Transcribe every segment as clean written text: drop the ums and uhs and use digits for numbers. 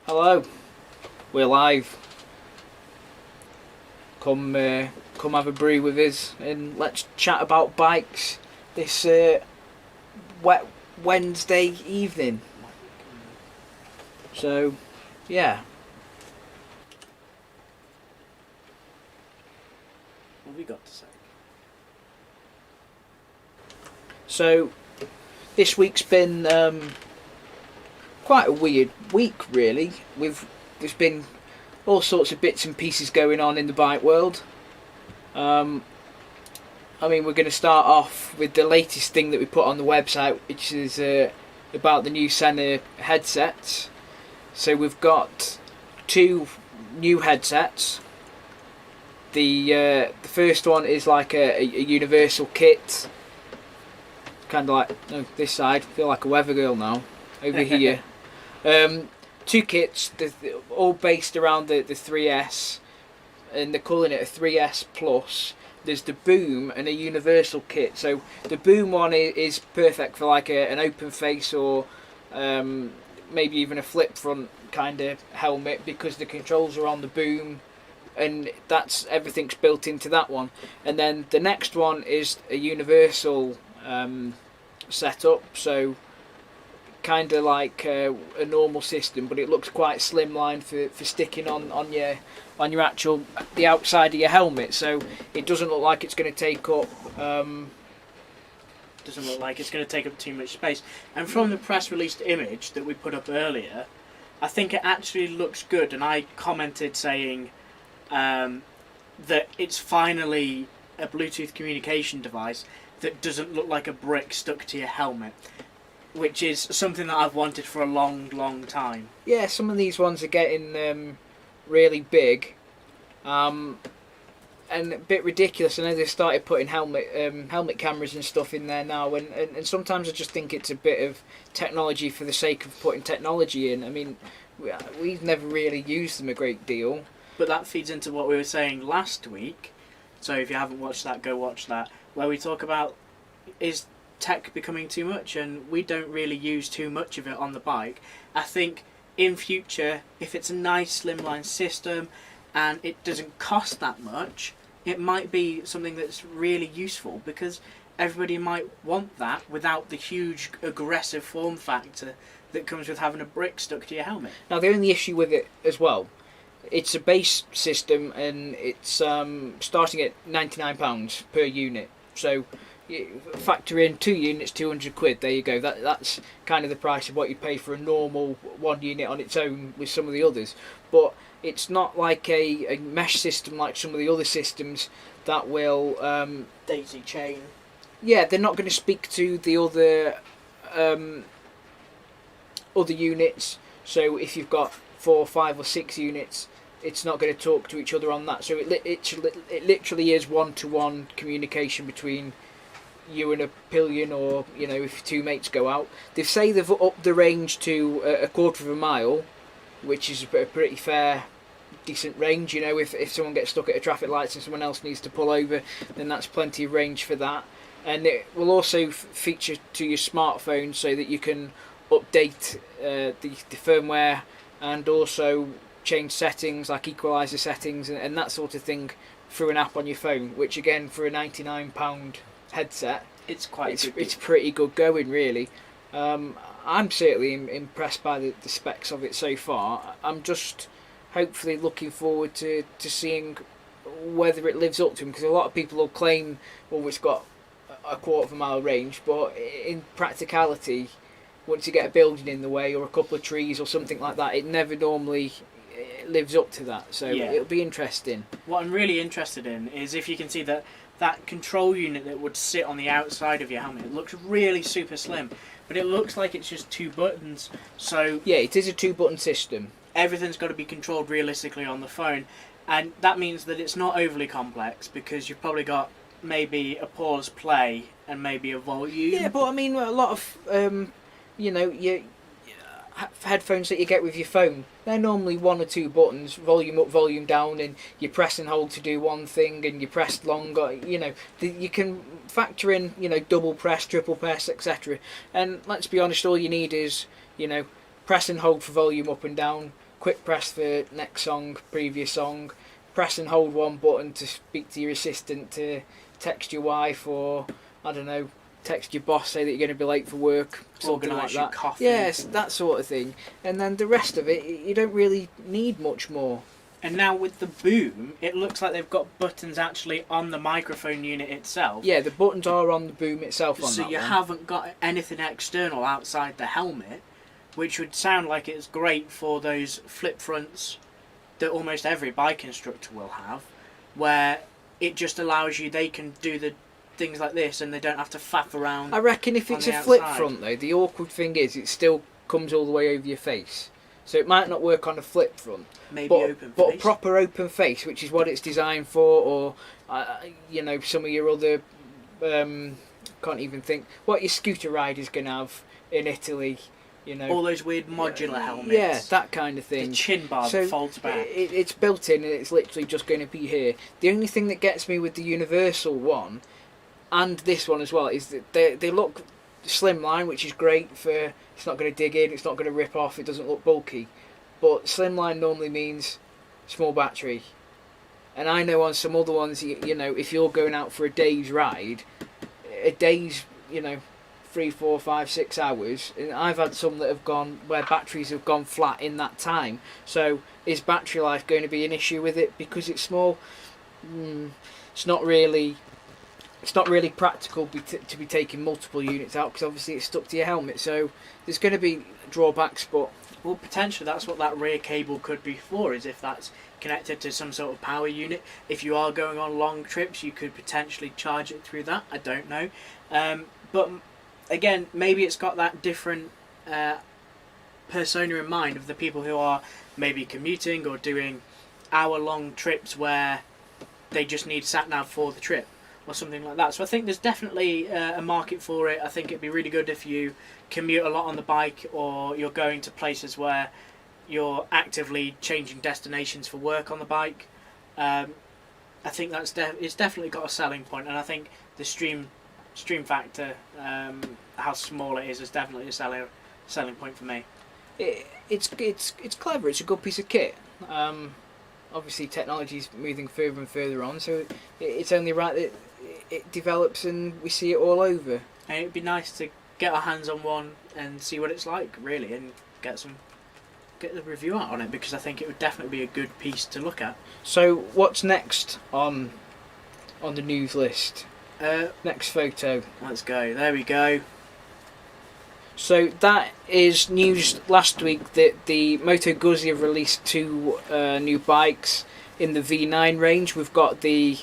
Hello, we're live. Come have a brew with us and let's chat about bikes this wet Wednesday evening. So, yeah. What have we got to say? So, this week's been quite a weird week, really. There's been all sorts of bits and pieces going on in the bike world. I mean, we're going to start off with the latest thing that we put on the website, which is about the new Senna headsets. So we've got 2 new headsets. The first one is like a universal kit, kind of like this side. I feel like a weather girl now. Over here, 2 kits, all based around the 3S, and they're calling it a 3S Plus. There's the Boom and a universal kit. So the Boom one is perfect for like an open face or maybe even a flip front kind of helmet, because the controls are on the Boom and everything's built into that one. And then the next one is a universal setup, so kind of like a normal system, but it looks quite slimline for sticking on your actual the outside of your helmet. So it doesn't look like it's going to take up too much space. And from the press released image that we put up earlier, I think it actually looks good. And I commented saying that it's finally a Bluetooth communication device that doesn't look like a brick stuck to your helmet, which is something that I've wanted for a long, long time. Yeah, some of these ones are getting really big, and a bit ridiculous. I know they've started putting helmet cameras and stuff in there now, and sometimes I just think it's a bit of technology for the sake of putting technology in. I mean, we've never really used them a great deal. But that feeds into what we were saying last week, so if you haven't watched that, go watch that, where we talk about, is tech becoming too much, and we don't really use too much of it on the bike. I think in future, if it's a nice slimline system and it doesn't cost that much, it might be something that's really useful, because everybody might want that without the huge aggressive form factor that comes with having a brick stuck to your helmet. Now the only issue with it as well, it's a base system and it's starting at £99 per unit. So you factor in 2 units, £200. There you go. That's kind of the price of what you pay for a normal 1 unit on its own with some of the others. But it's not like a mesh system like some of the other systems that will daisy chain. Yeah, they're not going to speak to the other units. So if you've got 4, 5 or 6 units, it's not going to talk to each other on that. So it literally is one-to-one communication between you and a pillion, or if 2 mates go out. They say they've upped the range to a quarter of a mile, which is a pretty fair, decent range. If someone gets stuck at a traffic lights and someone else needs to pull over, then that's plenty of range for that. And it will also feature to your smartphone so that you can update the firmware and also change settings like equalizer settings and that sort of thing through an app on your phone, which again, for a £99 headset, it's pretty good going, really. I'm certainly impressed by the specs of it so far. I'm just hopefully looking forward to seeing whether it lives up to them, because a lot of people will claim, it's got a quarter of a mile range, but in practicality, once you get a building in the way or a couple of trees or something like that, it never normally lives up to that. So yeah, it'll be interesting. What I'm really interested in is if you can see that control unit that would sit on the outside of your helmet. It looks really super slim, but it looks like it's just 2 buttons. So yeah, it is a 2-button system. Everything's got to be controlled realistically on the phone, and that means that it's not overly complex, because you've probably got maybe a pause, play, and maybe a volume. Yeah, but I mean, a lot of your headphones that you get with your phone, they're normally 1 or 2 buttons, volume up, volume down, and you press and hold to do one thing, and you press longer. You can factor in, double press, triple press, etc. And let's be honest, all you need is, press and hold for volume up and down, quick press for next song, previous song, press and hold one button to speak to your assistant, to text your wife, or I don't know, text your boss, say that you're going to be late for work, something like your that. coffee. Yes, that sort of thing. And then the rest of it, you don't really need much more. And now with the boom, it looks like they've got buttons actually on the microphone unit itself. Yeah, the buttons are on the boom itself on that So you one. haven't got anything external outside the helmet, which would sound like it's great for those flip fronts that almost every bike instructor will have, where it just allows you, they can do the things like this and they don't have to faff around. I reckon if it's a flip front though, the awkward thing is it still comes all the way over your face. So it might not work on a flip front. Maybe open face. But a proper open face, which is what it's designed for, or you know, some of your other can't even think what your scooter rider's gonna have in Italy. You know, all those weird modular helmets. Yeah, that kind of thing. The chin bar that folds back. It's built in and it's literally just going to be here. The only thing that gets me with the Universal one, and this one as well, is that they look slimline, which is great for, it's not going to dig in, it's not going to rip off, it doesn't look bulky. But slimline normally means small battery. And I know on some other ones, you know, if you're going out for a day's ride, a day's, you know, 3, 4, 5, 6 hours, and I've had some that have gone where batteries have gone flat in that time. So is battery life going to be an issue with it because it's small? It's not really practical to be taking multiple units out, because obviously it's stuck to your helmet. So there's going to be drawbacks, but well, potentially that's what that rear cable could be for, is if that's connected to some sort of power unit. If you are going on long trips, you could potentially charge it through that. I don't know, but again, maybe it's got that different persona in mind of the people who are maybe commuting or doing hour-long trips where they just need sat-nav for the trip or something like that. So I think there's definitely a market for it. I think it'd be really good if you commute a lot on the bike, or you're going to places where you're actively changing destinations for work on the bike. I think that's it's definitely got a selling point, and I think the stream factor, how small it is definitely a selling point for me. It's clever. It's a good piece of kit. Obviously, technology's moving further and further on, so it's only right that it develops and we see it all over. And it'd be nice to get our hands on one and see what it's like, really, and get the review out on it, because I think it would definitely be a good piece to look at. So, what's next on the news list? Next photo. Let's go. There we go. So that is news last week that the Moto Guzzi have released 2 new bikes in the V9 range. We've got the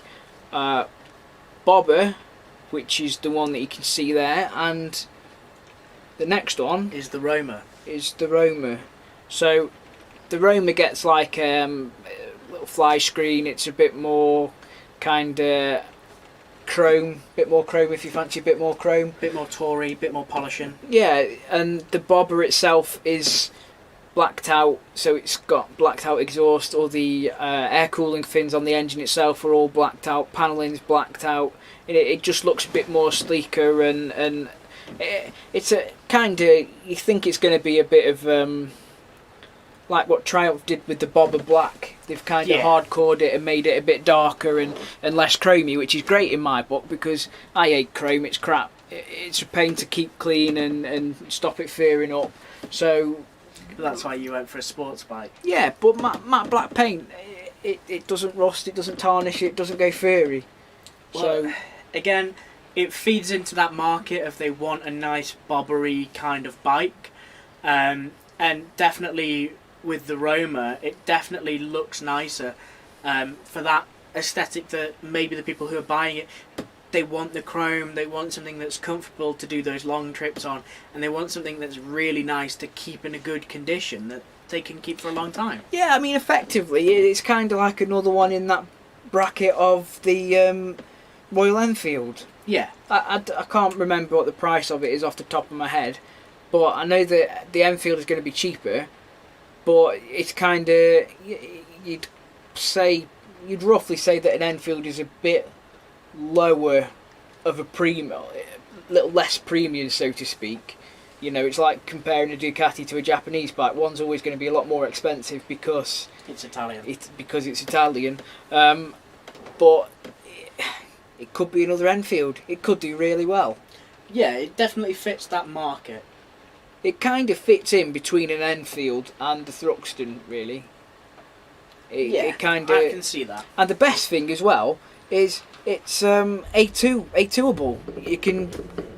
Bobber, which is the one that you can see there, and the next one is the Roma. So the Roma gets like a little fly screen. It's a bit more kind of chrome, if you fancy a bit more chrome. Bit more Tory, bit more polishing. Yeah, and the Bobber itself is blacked out, so it's got blacked out exhaust. All the air cooling fins on the engine itself are all blacked out, panelling's blacked out. It just looks a bit more sleeker, and it's a kind of, you think it's going to be a bit of like what Triumph did with the Bobber Black. They've kind of hardcored it and made it a bit darker and less chromy, which is great in my book, because I hate chrome, it's crap. It's a pain to keep clean and stop it furring up. So that's why you went for a sports bike. Yeah, but matte black paint, it doesn't rust, it doesn't tarnish, it doesn't go furry. Well, so again, it feeds into that market of they want a nice bobbery kind of bike, and definitely with the Roma, it definitely looks nicer for that aesthetic that maybe the people who are buying it, they want the chrome, they want something that's comfortable to do those long trips on, and they want something that's really nice to keep in a good condition that they can keep for a long time. Yeah, I mean, effectively, it's kind of like another one in that bracket of the Royal Enfield. Yeah. I can't remember what the price of it is off the top of my head, but I know that the Enfield is going to be cheaper, but it's kind of, you'd roughly say that an Enfield is a bit lower of a premium, a little less premium, so to speak, You know, it's like comparing a Ducati to a Japanese bike. One's always going to be a lot more expensive because it's Italian. It's Italian. But it could be another Enfield. It could do really well. Yeah, it definitely fits that market. It kind of fits in between an Enfield and the Thruxton, really. I can see that. And the best thing as well is it's A2able. You can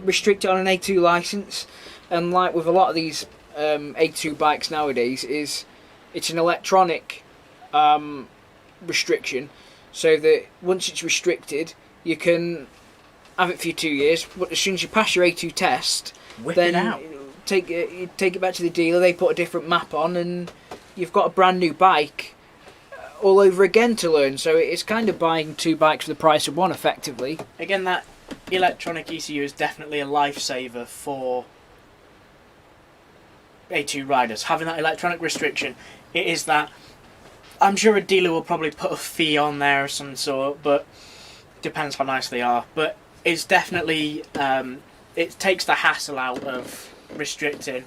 restrict it on an A2 license, and like with a lot of these A2 bikes nowadays, it's an electronic restriction, so that once it's restricted, you can have it for 2 years. But as soon as you pass your A2 test, Whip then it out. you take it back to the dealer. They put a different map on, and you've got a brand new bike all over again to learn. So it's kind of buying 2 bikes for the price of one, effectively. Again, that electronic ECU is definitely a lifesaver for A2 riders. Having that electronic restriction, it is that. I'm sure a dealer will probably put a fee on there of some sort, but depends how nice they are. But it's definitely it takes the hassle out of restricting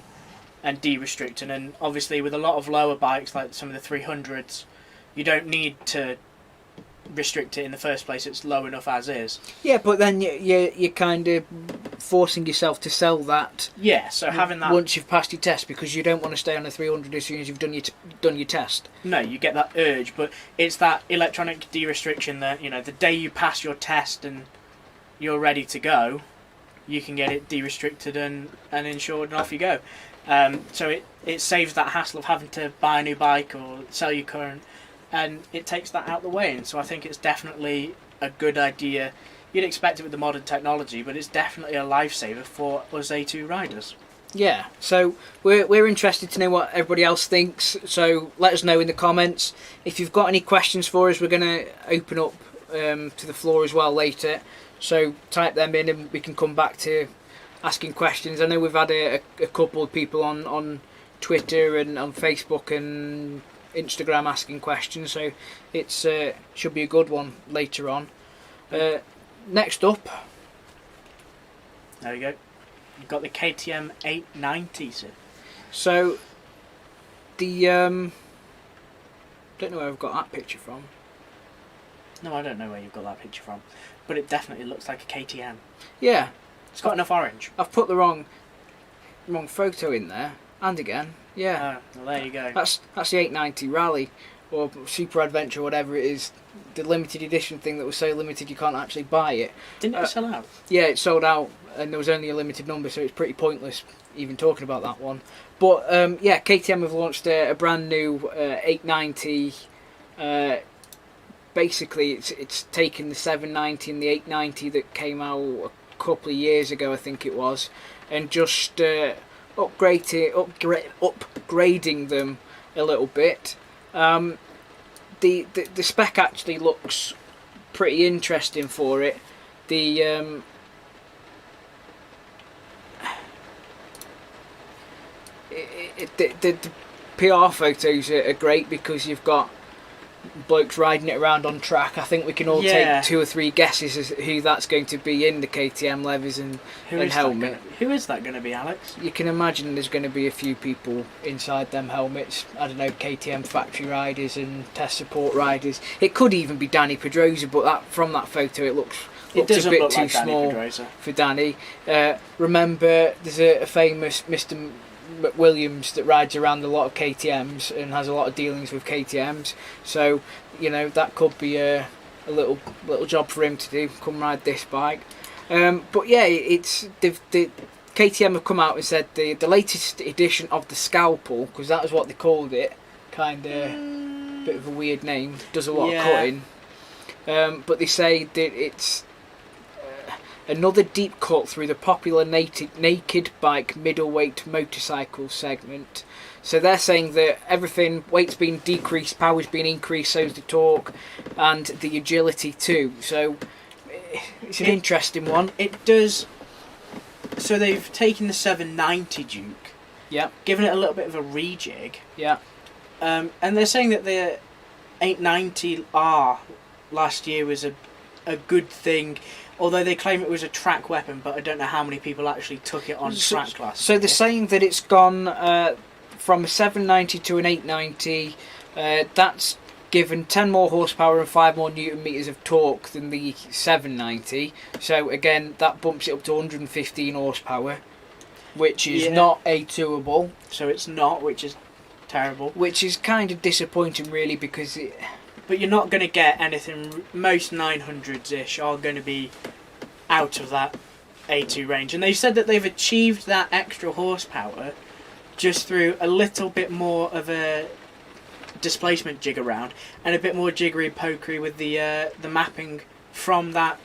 and de-restricting, and obviously with a lot of lower bikes like some of the 300s, you don't need to restrict it in the first place. It's low enough as is. Yeah, but then you're kind of forcing yourself to sell that. Yeah, so having that once you've passed your test, because you don't want to stay on a 300 as soon as you've done your test. No, you get that urge, but it's that electronic de-restriction that, you know, the day you pass your test and you're ready to go, you can get it de-restricted and insured, and off you go. So it saves that hassle of having to buy a new bike or sell your current, and it takes that out of the way. And so I think it's definitely a good idea. You'd expect it with the modern technology, but it's definitely a lifesaver for us A2 riders. Yeah, so we're interested to know what everybody else thinks, so let us know in the comments. If you've got any questions for us, we're going to open up to the floor as well later, so type them in and we can come back to asking questions. I know we've had a couple of people on Twitter and on Facebook and Instagram asking questions, so it's should be a good one later on. Next up, there you go. You've got the KTM 890, sir. So the don't know where I've got that picture from. No, I don't know where you've got that picture from, but it definitely looks like a KTM. Yeah, it's got enough orange. I've put the wrong photo in there, and again, yeah. Oh, well, there you go. That's the 890 Rally or Super Adventure, whatever it is. The limited edition thing that was so limited you can't actually buy it. Didn't it sell out? Yeah, it sold out, and there was only a limited number, so it's pretty pointless even talking about that one. But yeah, KTM have launched a brand new 890. Basically, it's taken the 790 and the 890 that came out a couple of years ago, I think it was, and just upgrading them a little bit. The spec actually looks pretty interesting for it. The PR photos are great because you've got blokes riding it around on track. I think we can all take 2 or 3 guesses as who that's going to be in the KTM leathers and helmet. Who is that going to be, Alex? You can imagine there's going to be a few people inside them helmets. I don't know, KTM factory riders and test support riders. It could even be Danny Pedrosa, but from that photo it looks a bit too small for Danny. Remember, there's a famous Mr. McWilliams that rides around a lot of KTMs and has a lot of dealings with KTMs, so you know that could be a little job for him to do. Come ride this bike. But yeah, it's the KTM have come out and said the latest edition of the Scalpel, because that was what they called it. Kind of bit of a weird name. Does a lot of cutting. But they say that it's another deep cut through the popular naked bike middleweight motorcycle segment. So they're saying that everything, weight's been decreased, power's been increased, so's the torque and the agility too. So it's an interesting one. It does. So they've taken the 790 Duke, given it a little bit of a rejig, and they're saying that the 890R last year was a good thing. Although they claim it was a track weapon, but I don't know how many people actually took it on track last So year. they're saying that it's gone from a 790 to an 890. That's given 10 more horsepower and 5 more newton meters of torque than the 790. So again, that bumps it up to 115 horsepower, which is not A2able. So it's not, which is terrible. Which is kind of disappointing, really, because it... But you're not going to get anything. Most 900s-ish are going to be out of that A2 range. And they've said that they've achieved that extra horsepower just through a little bit more of a displacement jig around and a bit more jiggery pokery with the mapping from that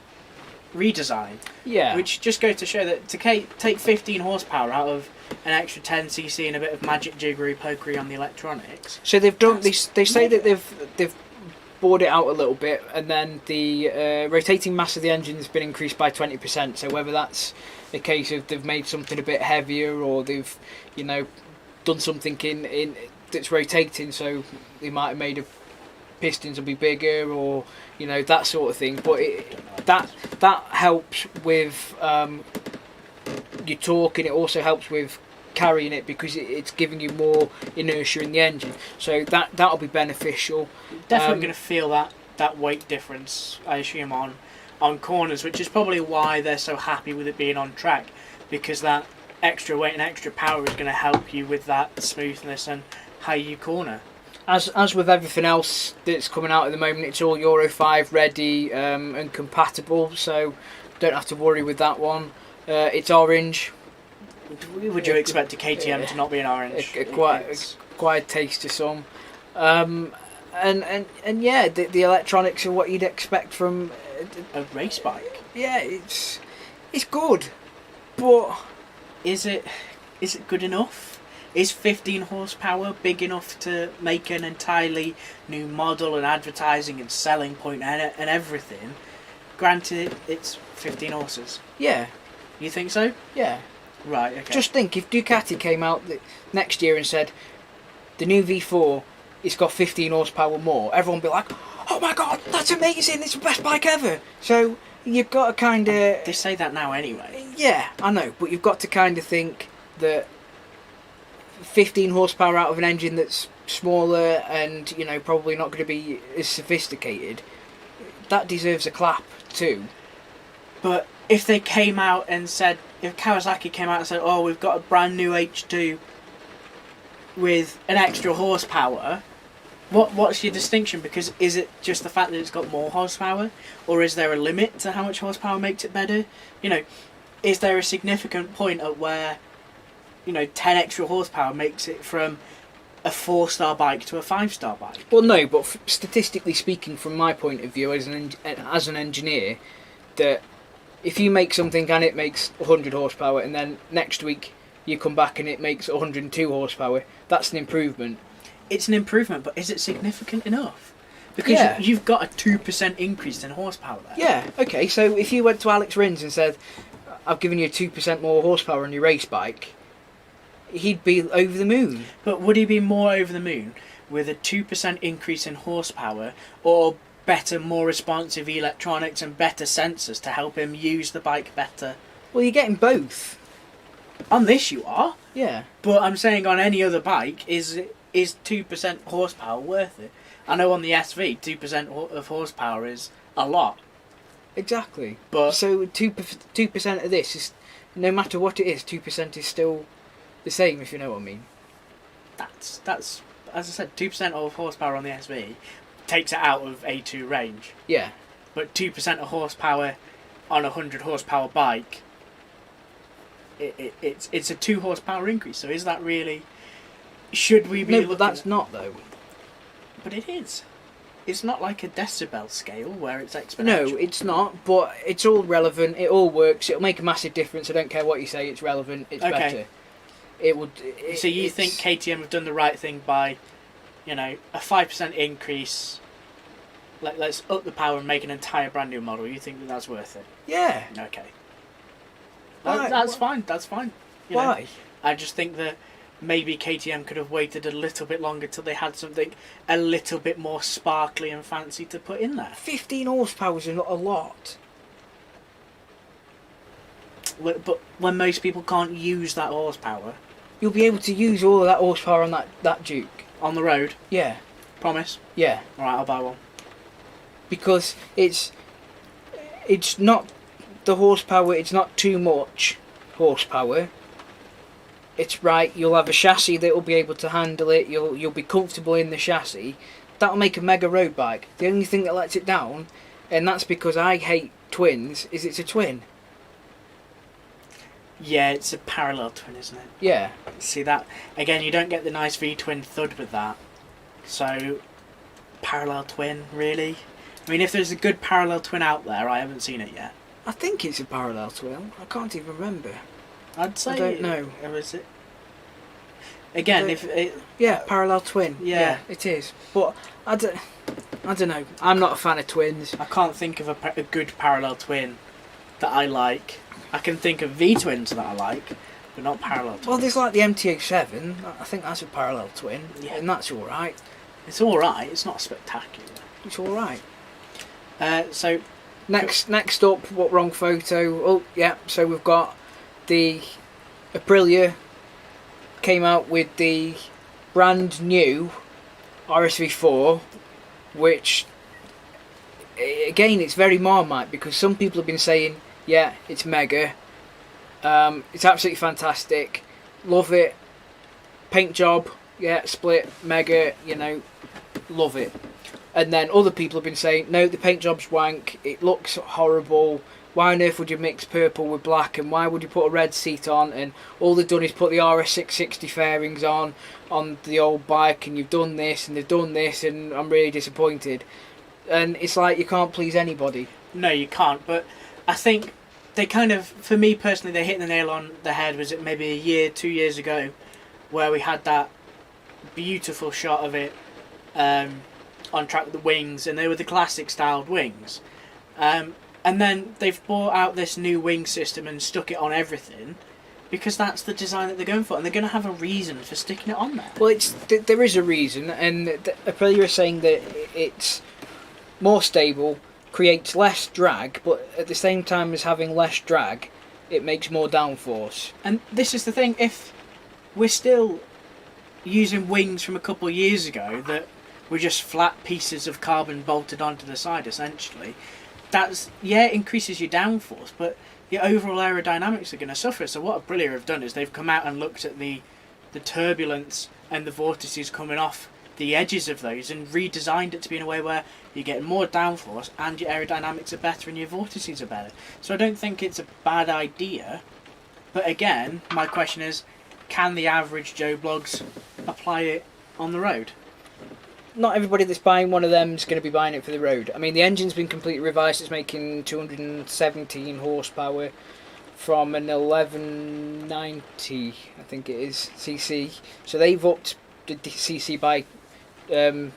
redesign. Yeah. Which just goes to show that to take 15 horsepower out of an extra 10cc and a bit of magic jiggery pokery on the electronics. So they've done. They say that they've bored it out a little bit, and then the rotating mass of the engine has been increased by 20%. So whether that's a case of they've made something a bit heavier, or they've, done something in that's rotating, so they might have made pistons will be bigger, or that sort of thing. But that helps with your torque, and it also helps with carrying it because it's giving you more inertia in the engine, so that'll be beneficial. Definitely going to feel that weight difference, I assume, on corners, which is probably why they're so happy with it being on track, because that extra weight and extra power is going to help you with that smoothness and how you corner. As with everything else that's coming out at the moment, it's all Euro 5 ready and compatible, so don't have to worry with that one. It's orange. Would you expect a KTM to not be an orange? Quite a taste to some. And yeah, the electronics are what you'd expect from a race bike. Yeah, it's good, but is it good enough? Is 15 horsepower big enough to make an entirely new model and advertising and selling point and everything? Granted, it's 15 horses. Yeah. You think so? Yeah. Right, okay. Just think, if Ducati came out next year and said, the new V4, it's got 15 horsepower more, everyone would be like, oh my god, that's amazing, it's the best bike ever. So, you've got to kind of... They say that now anyway. Yeah, I know, but you've got to kind of think that 15 horsepower out of an engine that's smaller and, probably not going to be as sophisticated, that deserves a clap too. But if they came out and said, if Kawasaki came out and said, oh, we've got a brand new H2 with an extra horsepower, what's your distinction? Because is it just the fact that it's got more horsepower, or is there a limit to how much horsepower makes it better? Is there a significant point at where 10 extra horsepower makes it from a 4-star bike to a 5-star bike? Well, no, but statistically speaking, from my point of view as an engineer, that if you make something and it makes 100 horsepower, and then next week you come back and it makes 102 horsepower, that's an improvement. It's an improvement, but is it significant enough? Because you've got a 2% increase in horsepower there. Yeah, okay, so if you went to Alex Rins and said, I've given you 2% more horsepower on your race bike, he'd be over the moon. But would he be more over the moon with a 2% increase in horsepower, or better, more responsive electronics and better sensors to help him use the bike better? Well, you're getting both. On this you are. Yeah. But I'm saying on any other bike, is 2% horsepower worth it? I know on the SV, 2% of horsepower is a lot. Exactly. But so 2% of this is, no matter what it is, 2% is still the same, if you know what I mean. That's as I said, 2% of horsepower on the SV takes it out of A2 range. Yeah. But 2% of horsepower on a 100 horsepower bike, it's a 2 horsepower increase. So is that really? Should we be? No, but that's not though. But it is. It's not like a decibel scale where it's exponential. No, it's not. But it's all relevant. It all works. It'll make a massive difference. I don't care what you say. It's relevant. It's better. It would. So you think KTM have done the right thing by, a 5% increase? Let's up the power and make an entire brand new model. You think that's worth it? Yeah. Okay. Why? That's fine. That's fine. Why? I just think that maybe KTM could have waited a little bit longer till they had something a little bit more sparkly and fancy to put in there. 15 horsepower is not a lot. But when most people can't use that horsepower You'll be able to use all of that horsepower on that Duke. on the road, Yeah, promise. yeah. Alright, I'll buy one. Because it's not the horsepower. It's not too much horsepower. It's right. You'll have a chassis that will be able to handle it. You'll be comfortable in the chassis. That'll make a mega road bike. The only thing that lets it down, and that's because I hate twins, is it's a twin. Yeah, it's a parallel twin, isn't it? Yeah. See that again? You don't get the nice V-twin thud with that. So, parallel twin, really? I mean, if there's a good parallel twin out there, I haven't seen it yet. I think it's a parallel twin. I can't even remember. I'd say. I don't know. Or is it? Again, if it. Yeah, parallel twin. Yeah. It is. But I don't know. I'm not a fan of twins. I can't think of a good parallel twin that I like. I can think of V-twins that I like, but not parallel twins. Well, there's like the MTA7. I think that's a parallel twin, Yeah. and that's all right. It's all right. It's not spectacular. It's all right. So Next up, what wrong photo? Oh, yeah. So we've got the Aprilia came out with the brand new RSV4, which again it's very Marmite because some people have been saying, yeah, it's mega. It's absolutely fantastic. Love it. Paint job, yeah, split, mega. You know, love it. And then other people have been saying, no, the paint job's wank, it looks horrible, why on earth would you mix purple with black, and why would you put a red seat on, and all they've done is put the RS660 fairings on the old bike, and you've done this, and they've done this, and I'm really disappointed. And it's like, you can't please anybody. no, you can't. But I think they kind of, for me personally, they hit the nail on the head. Was it maybe a year, 2 years ago, where we had that beautiful shot of it on track with the wings, and they were the classic styled wings. And then they've brought out this new wing system and stuck it on everything because that's the design that they're going for, and they're going to have a reason for sticking it on there. Well, there is a reason, and Aprilia is saying that it's more stable, creates less drag, but at the same time as having less drag, it makes more downforce. And this is the thing, if we're still using wings from a couple of years ago that were just flat pieces of carbon bolted onto the side essentially, that's, yeah, it increases your downforce, but your overall aerodynamics are going to suffer. So what Aprilia have done is they've come out and looked at the turbulence and the vortices coming off the edges of those and redesigned it to be in a way where you get more downforce and your aerodynamics are better and your vortices are better. So I don't think it's a bad idea, but again, my question is, can the average Joe Blogs apply it on the road? Not everybody that's buying one of them is going to be buying it for the road. I mean, the engine's been completely revised. It's making 217 horsepower from an 1190, I think it is, cc. So they've upped the cc by 20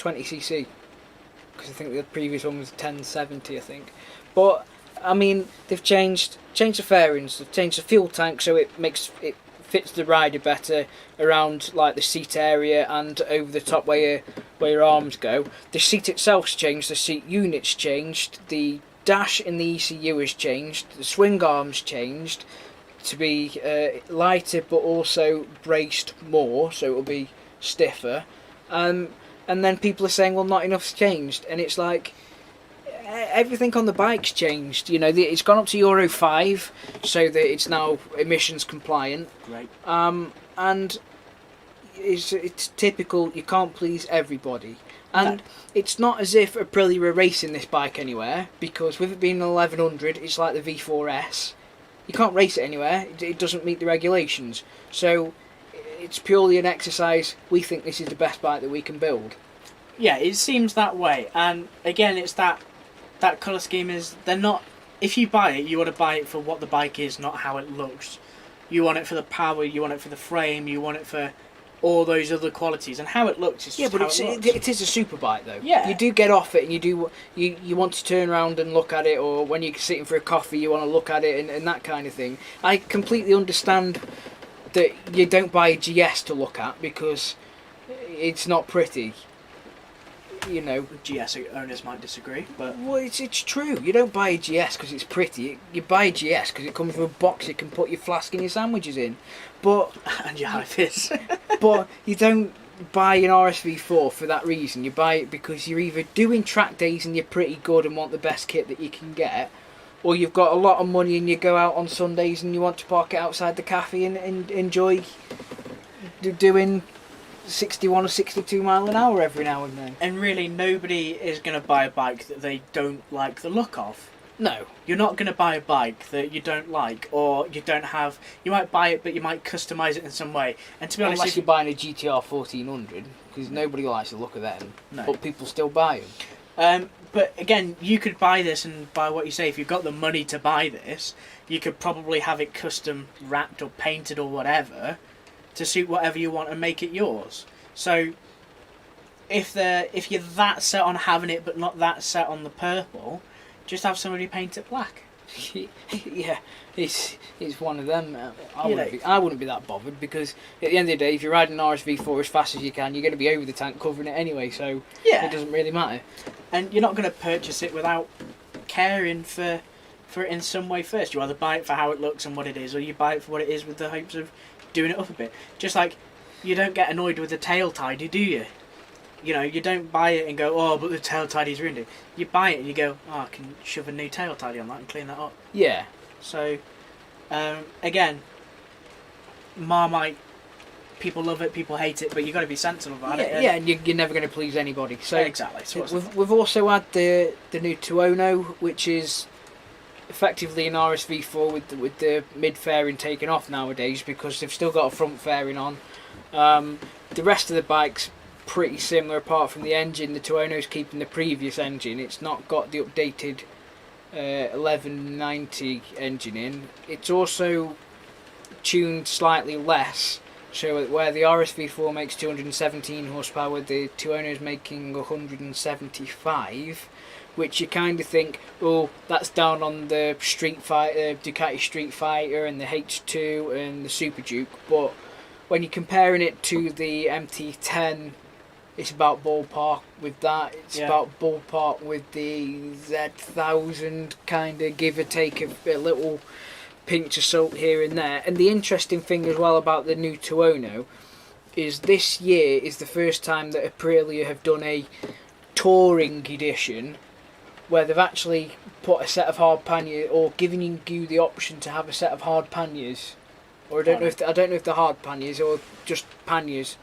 cc, because I think the previous one was 1070, I think. But I mean, they've changed the fairings, they've changed the fuel tank, so it fits the rider better around like the seat area and over the top where your arms go. The seat itself's changed, the seat unit's changed, the dash in the ECU has changed, the swing arms changed to be lighter but also braced more, so it'll be stiffer. And then people are saying, well, not enough's changed, and it's like, everything on the bike's changed. You know, it's gone up to Euro 5, so that it's now emissions compliant. Great. And it's typical. You can't please everybody, and No. it's not as if Aprilia are racing this bike anywhere, because with it being an 1100, it's like the V4S. You can't race it anywhere. It doesn't meet the regulations. So it's purely an exercise. We think this is the best bike that we can build. Yeah, it seems that way. And again, it's that colour scheme is, they're not, if you buy it, you want to buy it for what the bike is, not how it looks. You want it for the power, you want it for the frame, you want it for all those other qualities, and how it looks is just how it looks. It is a super bike though. Yeah. You do get off it and you want to turn around and look at it, or when you're sitting for a coffee you want to look at it and that kind of thing. I completely understand that you don't buy a GS to look at because it's not pretty. you know, GS owners might disagree, but well, it's true. You don't buy a GS because it's pretty. You buy a GS because it comes with a box you can put your flask and your sandwiches in. But and your high fizz. but you don't buy an RSV4 for that reason. You buy it because you're either doing track days and you're pretty good and want the best kit that you can get, or you've got a lot of money and you go out on Sundays and you want to park it outside the cafe and enjoy doing 61 or 62 mile an hour every now and then. And really, nobody is going to buy a bike that they don't like the look of. No. You're not going to buy a bike that you don't like, or you don't have... You might buy it, but you might customise it in some way. And to be honest... Unless you're buying a GTR 1400, because nobody likes the look of them, no. But people still buy them. But again, you could buy this, and by what you say, if you've got the money to buy this, you could probably have it custom wrapped or painted or whatever to suit whatever you want and make it yours. So if you're that set on having it but not that set on the purple, just have somebody paint it black. Yeah, it's one of them. I wouldn't be that bothered, because at the end of the day, if you're riding an RSV4 as fast as you can, you're going to be over the tank covering it anyway, so yeah, it doesn't really matter. And you're not going to purchase it without caring for it in some way first. You either buy it for how it looks and what it is, or you buy it for what it is with the hopes of doing it up a bit. Just like you don't get annoyed with the tail tidy, do you? You know, you don't buy it and go, oh, but the tail tidy's ruined it. You buy it and you go, oh, I can shove a new tail tidy on that and clean that up. Yeah. So, again, Marmite, people love it, people hate it, but you've got to be sensible about it. Yeah, and you're never going to please anybody. So exactly. So we've also had the new Tuono, which is effectively an RSV4 with the mid fairing taken off nowadays, because they've still got a front fairing on. The rest of the bike's pretty similar apart from the engine. The Tuono's keeping the previous engine. It's not got the updated 1190 engine in. It's also tuned slightly less, so where the RSV4 makes 217 horsepower, the Tuono's making 175, which you kind of think, oh, that's down on the Street Fighter, Ducati Street Fighter and the H2 and the Super Duke, but when you're comparing it to the MT10, it's about ballpark with that. It's about ballpark with the Z1000, kind of give or take a little pinch of salt here and there. And the interesting thing as well about the new Tuono is this year is the first time that Aprilia have done a touring edition where they've actually put a set of hard panniers, or giving you the option to have a set of hard panniers, or I don't know if they're hard panniers or just panniers.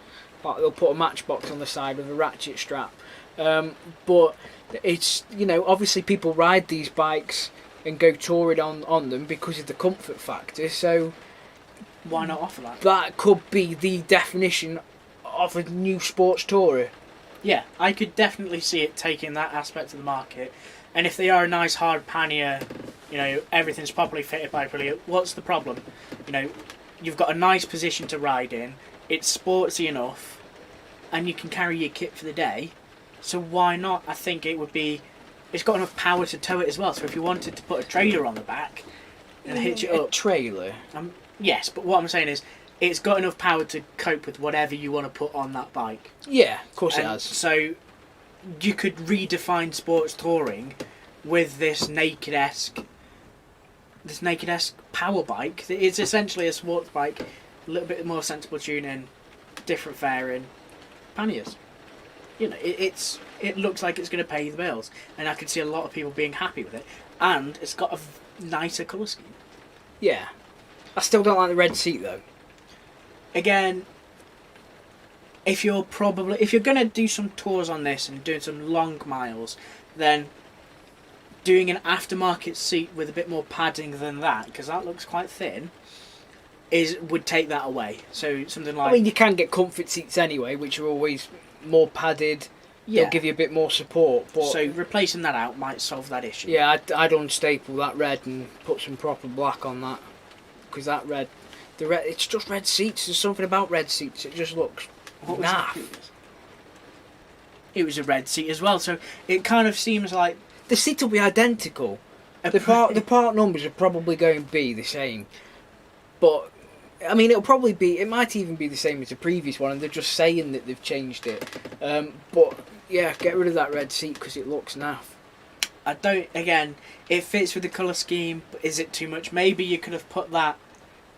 Like they'll put a matchbox on the side with a ratchet strap, but it's, you know, obviously people ride these bikes and go touring on them because of the comfort factor, so why not offer that? That could be the definition of a new sports tourer. Yeah, I could definitely see it taking that aspect of the market, and if they are a nice hard pannier, you know, everything's properly fitted by Aprilia, what's the problem? You know, you've got a nice position to ride in, it's sporty enough, and you can carry your kit for the day, so why not? I think it would be... It's got enough power to tow it as well, so if you wanted to put a trailer on the back and hitch it up... A trailer? Yes, but what I'm saying is, it's got enough power to cope with whatever you want to put on that bike. Yeah, of course it has. So, you could redefine sports touring with this naked-esque power bike. It's essentially a sports bike, a little bit more sensible tuning, different fairing, panniers. You know, it looks like it's going to pay the bills, and I can see a lot of people being happy with it. And it's got a nicer colour scheme. Yeah, I still don't like the red seat though. Again, if you're going to do some tours on this and doing some long miles, then doing an aftermarket seat with a bit more padding than that, because that looks quite thin, would take that away. So something like... I mean, you can get comfort seats anyway, which are always more padded. Yeah. They'll give you a bit more support. But so replacing that out might solve that issue. Yeah, I'd unstaple that red and put some proper black on that, because that red, it's just red seats. There's something about red seats. It just looks naff. It was a red seat as well, so it kind of seems like the seats will be identical. The part numbers are probably going to be the same, but I mean, it might even be the same as the previous one, and they're just saying that they've changed it. But Yeah, get rid of that red seat because it looks naff. I don't. Again, it fits with the colour scheme. But is it too much? Maybe you could have put that.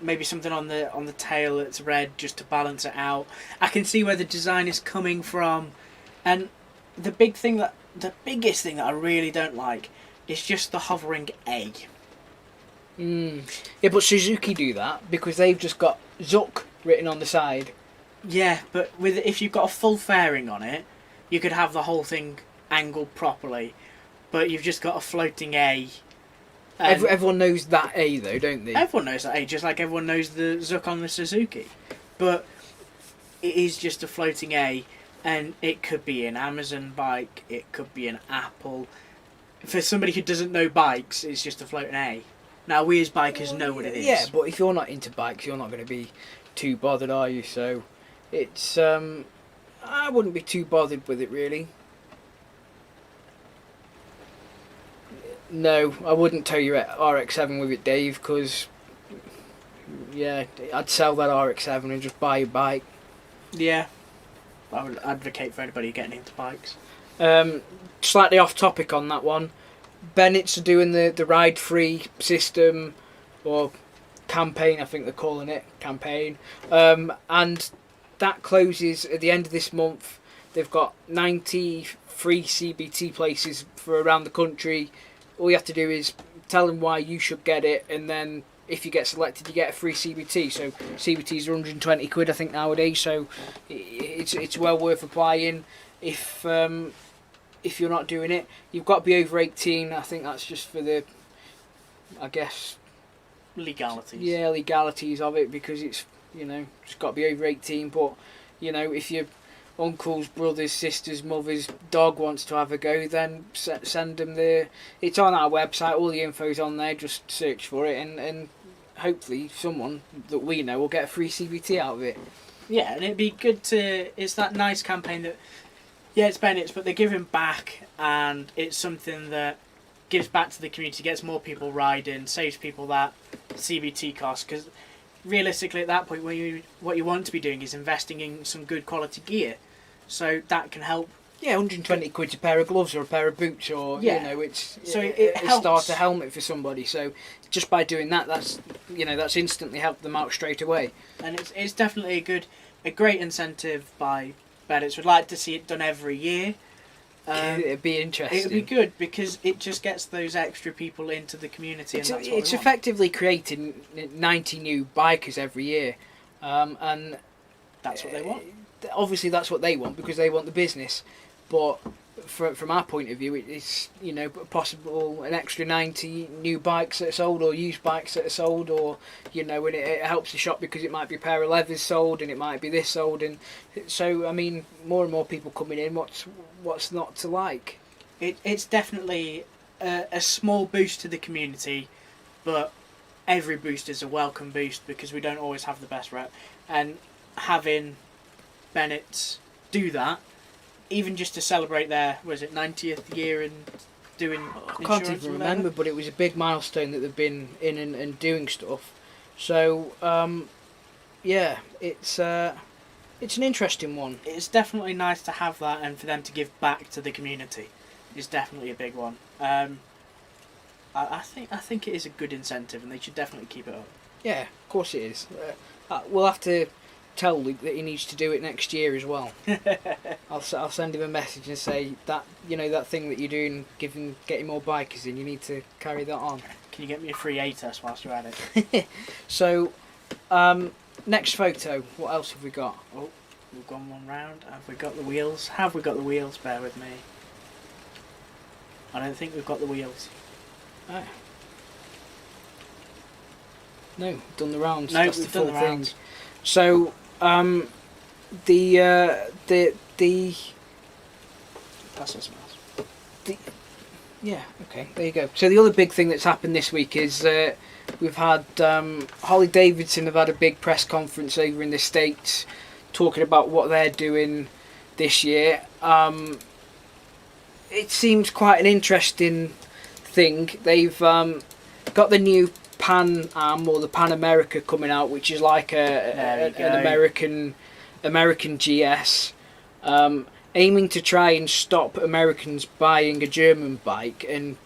Maybe something on the tail that's red just to balance it out. I can see where the design is coming from, and the biggest thing that I really don't like is just the hovering A. Yeah, but Suzuki do that because they've just got Zuck written on the side. Yeah, but if you've got a full fairing on it, you could have the whole thing angled properly. But you've just got a floating A. Everyone knows that A though, don't they? Everyone knows that A, just like everyone knows the Zuck on the Suzuki. But it is just a floating A, and it could be an Amazon bike, it could be an Apple. For somebody who doesn't know bikes, it's just a floating A. Now, we as bikers know what it is. Yeah, but if you're not into bikes, you're not going to be too bothered, are you? So, it's I wouldn't be too bothered with it really. No, I wouldn't tow your RX-7 with it, Dave, because yeah, I'd sell that RX-7 and just buy a bike. Yeah, I would advocate for anybody getting into bikes. Slightly off topic on that one. Bennett's are doing the ride-free system, or campaign, I think they're calling it, campaign. And that closes at the end of this month. They've got 90 free CBT places for around the country. All you have to do is tell them why you should get it, and then if you get selected, you get a free CBT. So CBTs are 120 quid, I think, nowadays. So it's well worth applying. If you're not doing it, you've got to be over 18. I think that's just for the, I guess, legalities. Yeah, legalities of it, because it's, just got to be over 18. But if your uncles, brothers, sisters, mothers, dog wants to have a go, then send them there. It's on our website, all the info's on there, just search for it, and hopefully someone that we know will get a free CBT out of it. Yeah, and it'd be good it's that nice campaign that, yeah, it's Bennett's, but they're giving back, and it's something that gives back to the community, gets more people riding, saves people that CBT cost, because realistically at that point, what you want to be doing is investing in some good quality gear. So that can help. Yeah, 120 quid a pair of gloves or a pair of boots, or it's so it helps. Start a helmet for somebody. So just by doing that, that's instantly helped them out straight away. And it's definitely a great incentive by Bennett's. We'd like to see it done every year. It'd be interesting. It'd be good because it just gets those extra people into the community. It's effectively creating 90 new bikers every year, and that's what they want. Obviously, that's what they want because they want the business. But from our point of view, it's possible an extra 90 new bikes that are sold, or used bikes that are sold, or and it helps the shop because it might be a pair of leathers sold, and it might be this sold, and so I mean, more and more people coming in. What's not to like? It's definitely a small boost to the community, but every boost is a welcome boost because we don't always have the best rep, and having Bennett's do that, even just to celebrate their 90th year and doing I can't even remember, but it was a big milestone that they've been in and doing stuff. So yeah, it's an interesting one. It's definitely nice to have that, and for them to give back to the community is definitely a big one. I think it is a good incentive, and they should definitely keep it up. Yeah, of course it is. We'll have to tell Luke that he needs to do it next year as well. I'll send him a message and say that that thing that you're doing, getting more bikers in, you need to carry that on. Can you get me a free A-test whilst you're at it? So, next photo. What else have we got? Oh, we've gone one round. Have we got the wheels? Have we got the wheels? Bear with me. I don't think we've got the wheels. Oh. No, done the rounds. No, that's we've the done full the thing. rounds. So, the That's what smells. Yeah, okay, there you go. So the other big thing that's happened this week is we've had Harley Davidson have had a big press conference over in the States talking about what they're doing this year. It seems quite an interesting thing. They've got the new Pan Am, or the Pan America, coming out, which is like an American GS. aiming to try and stop Americans buying a German bike and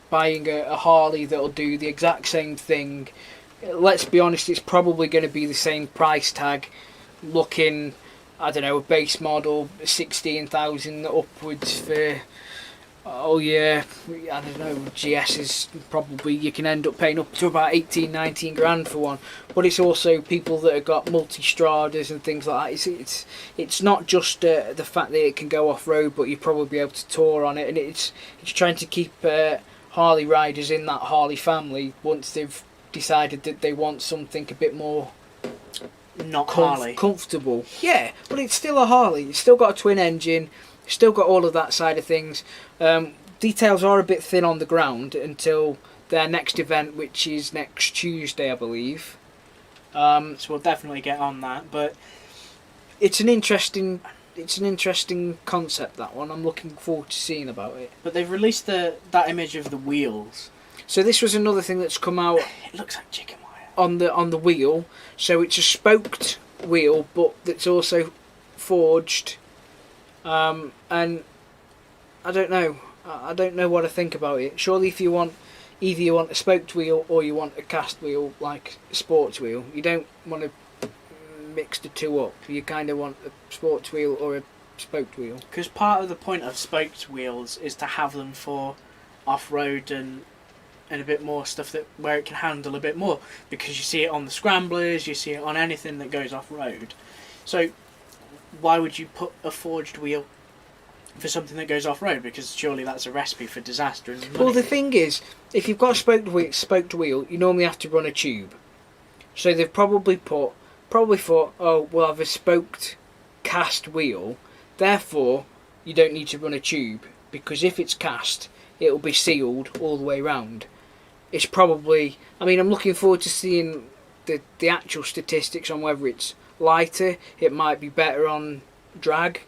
buying a Harley that'll do the exact same thing. Let's be honest, it's probably going to be the same price tag, looking, I don't know, a base model 16,000 upwards for, oh yeah, I don't know, GS is probably, you can end up paying up to about 18, 19 grand for one. But it's also people that have got multi-stradas and things like that. It's not just the fact that it can go off-road, but you'll probably be able to tour on it. And it's trying to keep Harley riders in that Harley family once they've decided that they want something a bit more not Harley comfortable. Yeah, but it's still a Harley. It's still got a twin engine. Still got all of that side of things. Details are a bit thin on the ground until their next event, which is next Tuesday, I believe. So we'll definitely get on that. But it's an interesting concept, that one. I'm looking forward to seeing about it. But they've released that image of the wheels. So this was another thing that's come out. It looks like chicken wire on the wheel. So it's a spoked wheel, but that's also forged. And I don't know. I don't know what to think about it. Surely, if you want, either you want a spoked wheel or you want a cast wheel, like a sports wheel. You don't want to mix the two up. You kind of want a sports wheel or a spoked wheel. Because part of the point of spoked wheels is to have them for off-road and a bit more stuff that where it can handle a bit more, because you see it on the scramblers, you see it on anything that goes off-road. So why would you put a forged wheel for something that goes off-road? Because surely that's a recipe for disaster and money. Well, the thing is, if you've got a spoked wheel, you normally have to run a tube. So they've probably thought, oh, we'll have a spoked cast wheel, therefore you don't need to run a tube, because if it's cast, it'll be sealed all the way round. It's probably, I mean, I'm looking forward to seeing the actual statistics on whether it's lighter. It might be better on drag.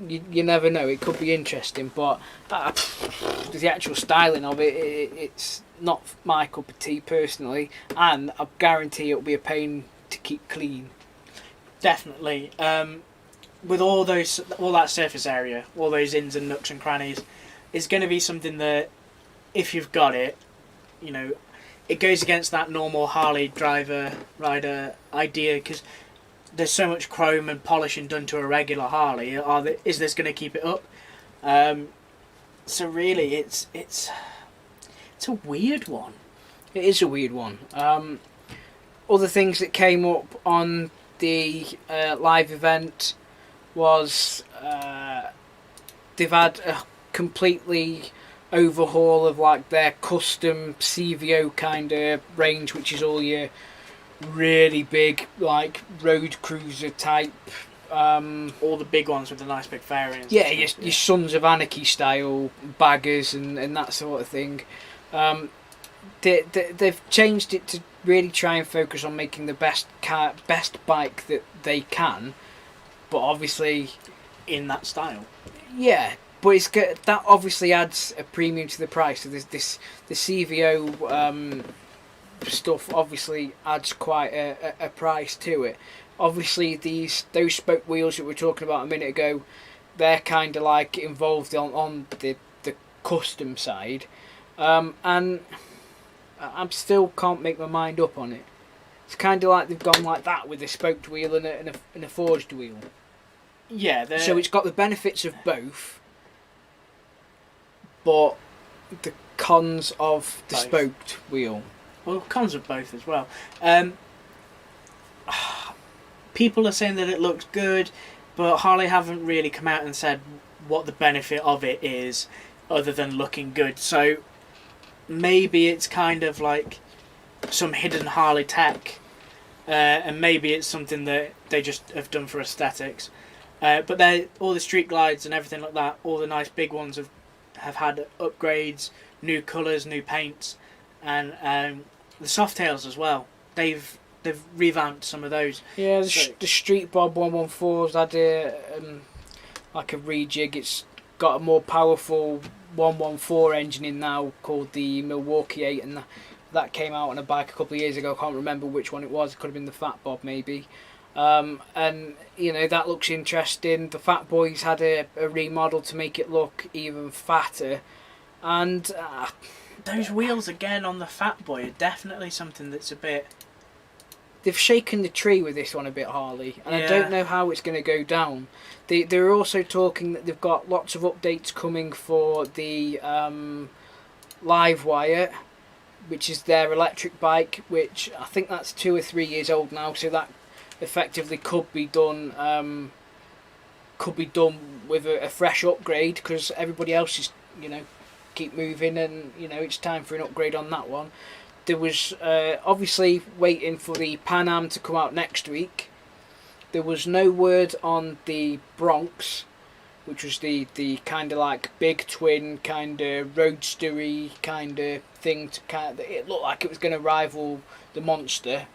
You never know. It could be interesting, but the actual styling of it's not my cup of tea personally, and I guarantee it'll be a pain to keep clean. Definitely. With all that surface area, all those ins and nooks and crannies, it's going to be something that, if you've got it, you know, it goes against that normal Harley rider idea, because there's so much chrome and polishing done to a regular Harley. Is this going to keep it up? So really, it's a weird one. It is a weird one. Other things that came up on the live event was they've had a completely overhaul of like their custom CVO kind of range, which is all your really big like road cruiser type, all the big ones with the nice big fairings. Yeah, your Sons of Anarchy style baggers and that sort of thing. They've changed it to really try and focus on making the best bike that they can, but obviously in that style. Yeah, but it's good, that obviously adds a premium to the price. So the CVO stuff obviously adds quite a price to it. Obviously those spoke wheels that we were talking about a minute ago, they're kind of like involved on the custom side, and I still can't make my mind up on it. It's kind of like they've gone like that with a spoked wheel and a forged wheel. Yeah. So it's got the benefits of both, but the cons of the spoked wheel. Well, cons of both as well. People are saying that it looks good, but Harley haven't really come out and said what the benefit of it is, other than looking good. So maybe it's kind of like some hidden Harley tech, and maybe it's something that they just have done for aesthetics. But all the street glides and everything like that, all the nice big ones have had upgrades, new colours, new paints, and the Softails as well. They've revamped some of those. Yeah, the Street Bob 114's had like a rejig. It's got a more powerful 114 engine in now called the Milwaukee 8, and that came out on a bike a couple of years ago. I can't remember which one it was. It could have been the Fat Bob maybe. And you know that looks interesting. The Fat Boy's had a remodel to make it look even fatter, and those wheels again on the Fat Boy are definitely something that's a bit. They've shaken the tree with this one a bit, Harley, and Yeah. I don't know how it's going to go down. They're also talking that they've got lots of updates coming for the Live Wire, which is their electric bike, which I think that's 2 or 3 years old now, so that effectively could be done with a fresh upgrade, because everybody else is, you know, keep moving, and you know it's time for an upgrade on that one. There was obviously waiting for the Pan Am to come out next week. There was no word on the Bronx, which was the kind of like big twin kind of roadstery kind of thing. It looked like it was going to rival the Monster.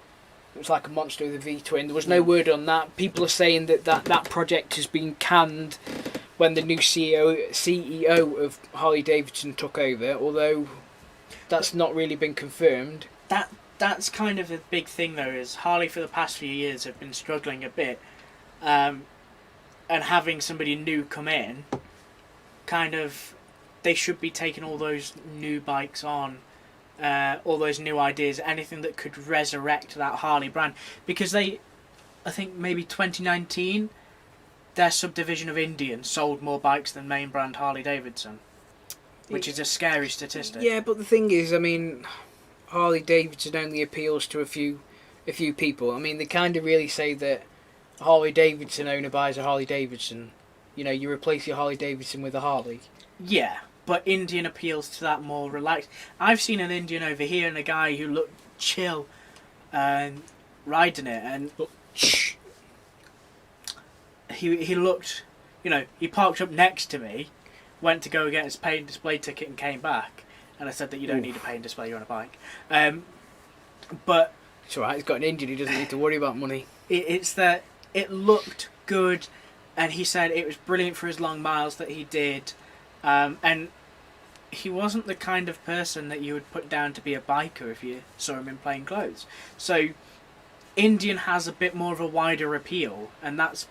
It was like a Monster with a V-twin. There was no word on that. People are saying that project has been canned when the new CEO of Harley Davidson took over, although that's not really been confirmed. That's kind of the big thing though, is Harley for the past few years have been struggling a bit, and having somebody new come in, kind of, they should be taking all those new bikes on, all those new ideas, anything that could resurrect that Harley brand, because I think maybe 2019, their subdivision of Indian sold more bikes than main brand Harley Davidson, which is a scary statistic. Yeah, but the thing is, I mean, Harley Davidson only appeals to a few people. I mean, they kind of really say that a Harley Davidson owner buys a Harley Davidson. You know, you replace your Harley Davidson with a Harley. Yeah, but Indian appeals to that more relaxed. I've seen an Indian over here and a guy who looked chill and riding it, and he looked, you know, he parked up next to me, went to go get his pay and display ticket and came back, and I said that you don't need a pay and display, you're on a bike. But it's alright, he's got an engine, he doesn't need to worry about money. It's that it looked good, and he said it was brilliant for his long miles that he did, and he wasn't the kind of person that you would put down to be a biker if you saw him in plain clothes. So Indian has a bit more of a wider appeal, and that's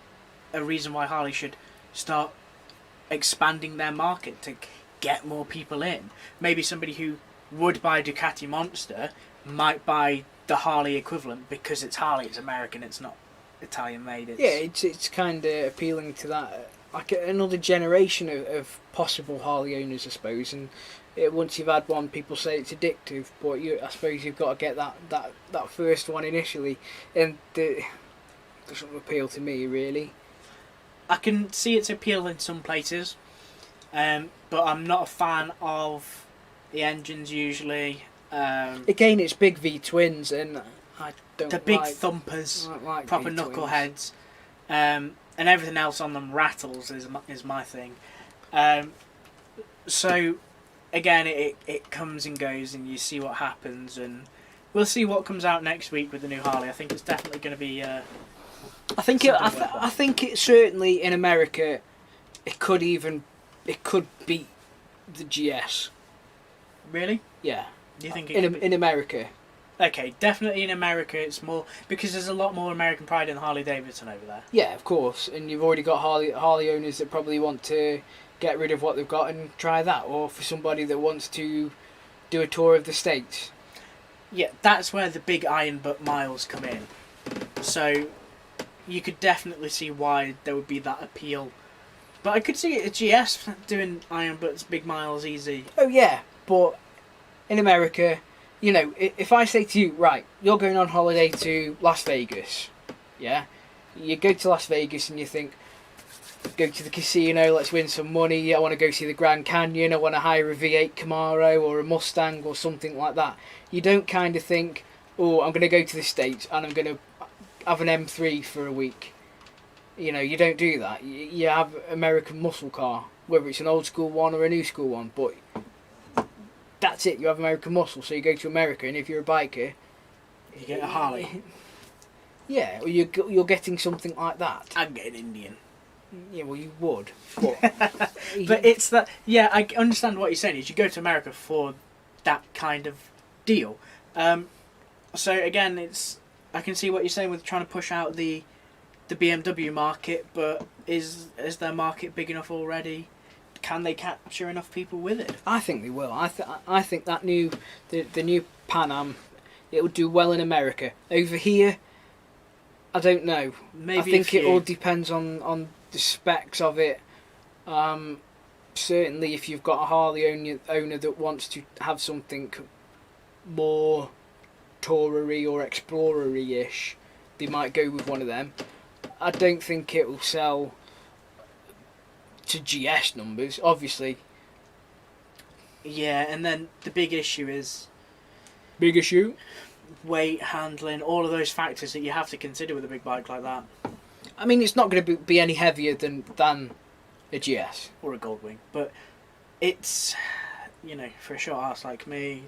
a reason why Harley should start expanding their market to get more people in. Maybe somebody who would buy Ducati Monster might buy the Harley equivalent because it's Harley, it's American, it's not Italian made. It's kind of appealing to that, like another generation of possible Harley owners, I suppose. And once you've had one, people say it's addictive, but I suppose you've got to get that first one initially, and it doesn't appeal to me really. I can see its appeal in some places, but I'm not a fan of the engines usually. Again, it's big V twins, and I don't. The big like, thumpers, like proper V-twins. knuckleheads, and everything else on them rattles is my thing. So again, it comes and goes, and you see what happens, and we'll see what comes out next week with the new Harley. I think it's definitely going to be. I think it certainly in America, it could beat the GS. Really? Yeah. Do you think in America? Okay, definitely in America it's more, because there's a lot more American pride in Harley Davidson over there. Yeah, of course, and you've already got Harley owners that probably want to get rid of what they've got and try that, or for somebody that wants to do a tour of the States. Yeah, that's where the big iron butt miles come in. So you could definitely see why there would be that appeal. But I could see a GS doing iron butts, big miles easy. Oh yeah, but in America, you know, if I say to you, right, you're going on holiday to Las Vegas, yeah? You go to Las Vegas and you think, go to the casino, let's win some money, I want to go see the Grand Canyon, I want to hire a V8 Camaro or a Mustang or something like that. You don't kind of think, oh, I'm going to go to the States and I'm going to have an M3 for a week. You know, you don't do that. You have American muscle car, whether it's an old school one or a new school one, but that's it, you have American muscle, so you go to America, and if you're a biker, you get a Harley. Yeah, or you're getting something like that. I'd get an Indian. Yeah, well, you would. But, but it's that, yeah, I understand what you're saying, is you go to America for that kind of deal. So again, I can see what you're saying with trying to push out the the BMW market, but is their market big enough already? Can they capture enough people with it? I think they will. I think that the new Pan Am, it will do well in America. Over here, I don't know. Maybe I think it all depends on the specs of it. Certainly, if you've got a Harley owner that wants to have something more tourer-y or explorer-y-ish, they might go with one of them. I don't think it will sell to GS numbers, obviously. Yeah, and then the big issue is... Big issue? Weight, handling, all of those factors that you have to consider with a big bike like that. I mean, it's not going to be any heavier than a GS. Or a Goldwing. But it's... You know, for a short ass like me,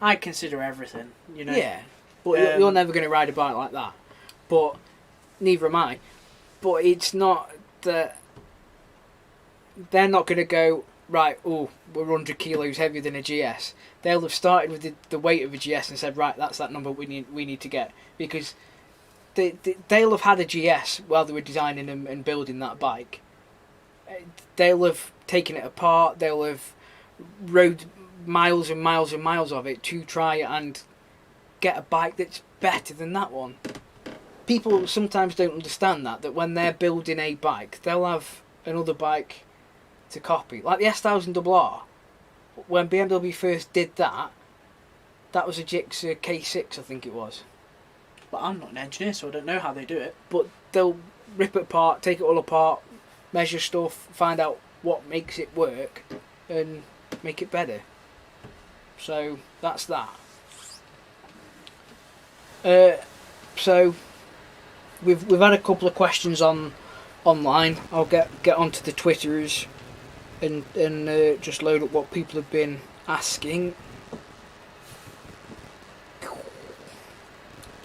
I consider everything, you know. Yeah, but you're never going to ride a bike like that. But neither am I. But it's not that they're not going to go, right, oh, we're 100 kilos heavier than a GS. They'll have started with the weight of a GS and said, right, that's that number we need to get. Because they'll have had a GS while they were designing and building that bike. They'll have taken it apart, they'll have rode miles and miles and miles of it to try and get a bike that's better than that one. People sometimes don't understand that when they're building a bike, they'll have another bike to copy. Like the S1000RR, when BMW first did that was a Gixxer K6, I think it was. But I'm not an engineer, so I don't know how they do it. But they'll rip it apart, take it all apart, measure stuff, find out what makes it work, and make it better. So that's that. So we've had a couple of questions online. I'll get onto the Twitters and just load up what people have been asking.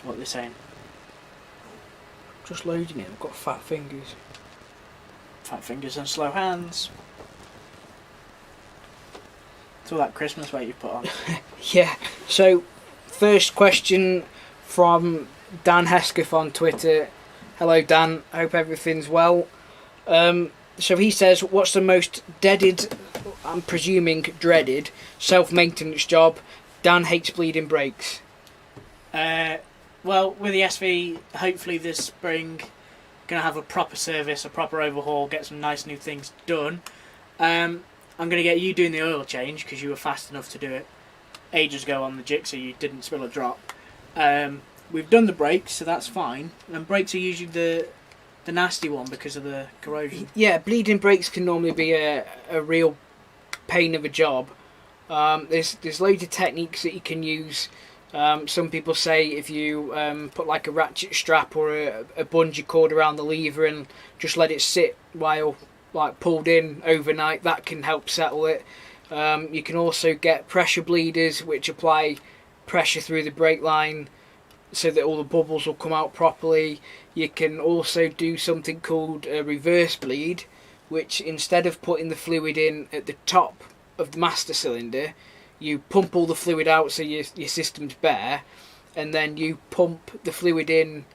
What they're saying. Just loading it. I've got fat fingers. Fat fingers and slow hands. It's all that Christmas weight you put on. Yeah. So, first question from Dan Hesketh on Twitter. Hello, Dan. Hope everything's well. So he says, what's the most I'm presuming dreaded, self-maintenance job? Dan hates bleeding brakes. Well, with the SV, hopefully this spring, going to have a proper service, a proper overhaul, get some nice new things done. I'm going to get you doing the oil change because you were fast enough to do it ages ago on the Gixxer. You didn't spill a drop. We've done the brakes, so that's fine. And brakes are usually the nasty one because of the corrosion. Yeah, bleeding brakes can normally be a real pain of a job. There's loads of techniques that you can use. Some people say if you put like a ratchet strap or a bungee cord around the lever and just let it sit while like pulled in overnight, that can help settle it. You can also get pressure bleeders which apply pressure through the brake line so that all the bubbles will come out properly. You can also do something called a reverse bleed, which instead of putting the fluid in at the top of the master cylinder, you pump all the fluid out so your system's bare, and then you pump the fluid in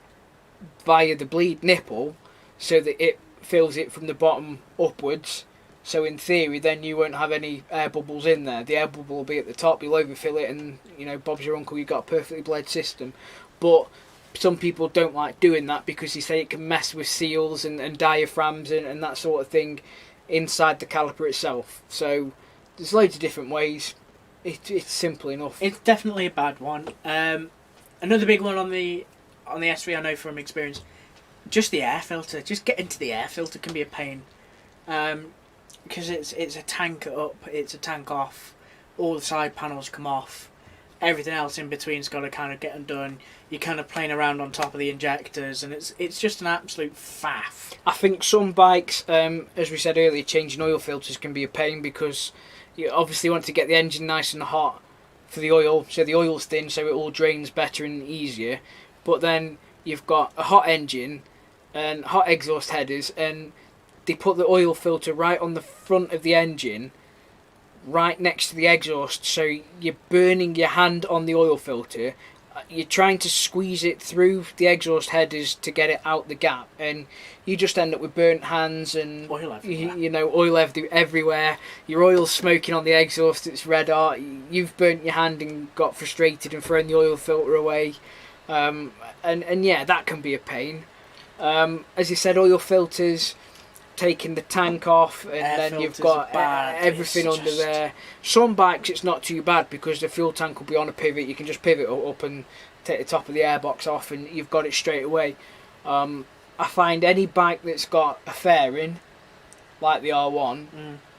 via the bleed nipple so that it fills it from the bottom upwards. So in theory then you won't have any air bubbles in there. The air bubble will be at the top, you'll overfill it, and you know, Bob's your uncle, you've got a perfectly bled system. But some people don't like doing that because they say it can mess with seals and diaphragms and that sort of thing inside the caliper itself. So there's loads of different ways. It's simple enough. It's definitely a bad one. Another big one on the SV, I know from experience, just the air filter. Just getting to the air filter can be a pain. Because it's a tank up, it's a tank off, all the side panels come off, everything else in between's got to kind of get undone. You're kind of playing around on top of the injectors, and it's just an absolute faff. I think some bikes, as we said earlier, changing oil filters can be a pain because you obviously want to get the engine nice and hot for the oil, so the oil's thin, so it all drains better and easier. But then you've got a hot engine and hot exhaust headers, and they put the oil filter right on the front of the engine, right next to the exhaust, so you're burning your hand on the oil filter, you're trying to squeeze it through the exhaust headers to get it out the gap, and you just end up with burnt hands and oil everywhere. oil everywhere. Your oil's smoking on the exhaust, it's red hot. You've burnt your hand and got frustrated and thrown the oil filter away, and yeah, that can be a pain. As you said, oil filters, taking the tank off, and Air then you've filters got are bad. everything It's under just- there. Some bikes it's not too bad because the fuel tank will be on a pivot. You can just pivot it up and take the top of the airbox off, and you've got it straight away. I find any bike that's got a fairing, like the R1,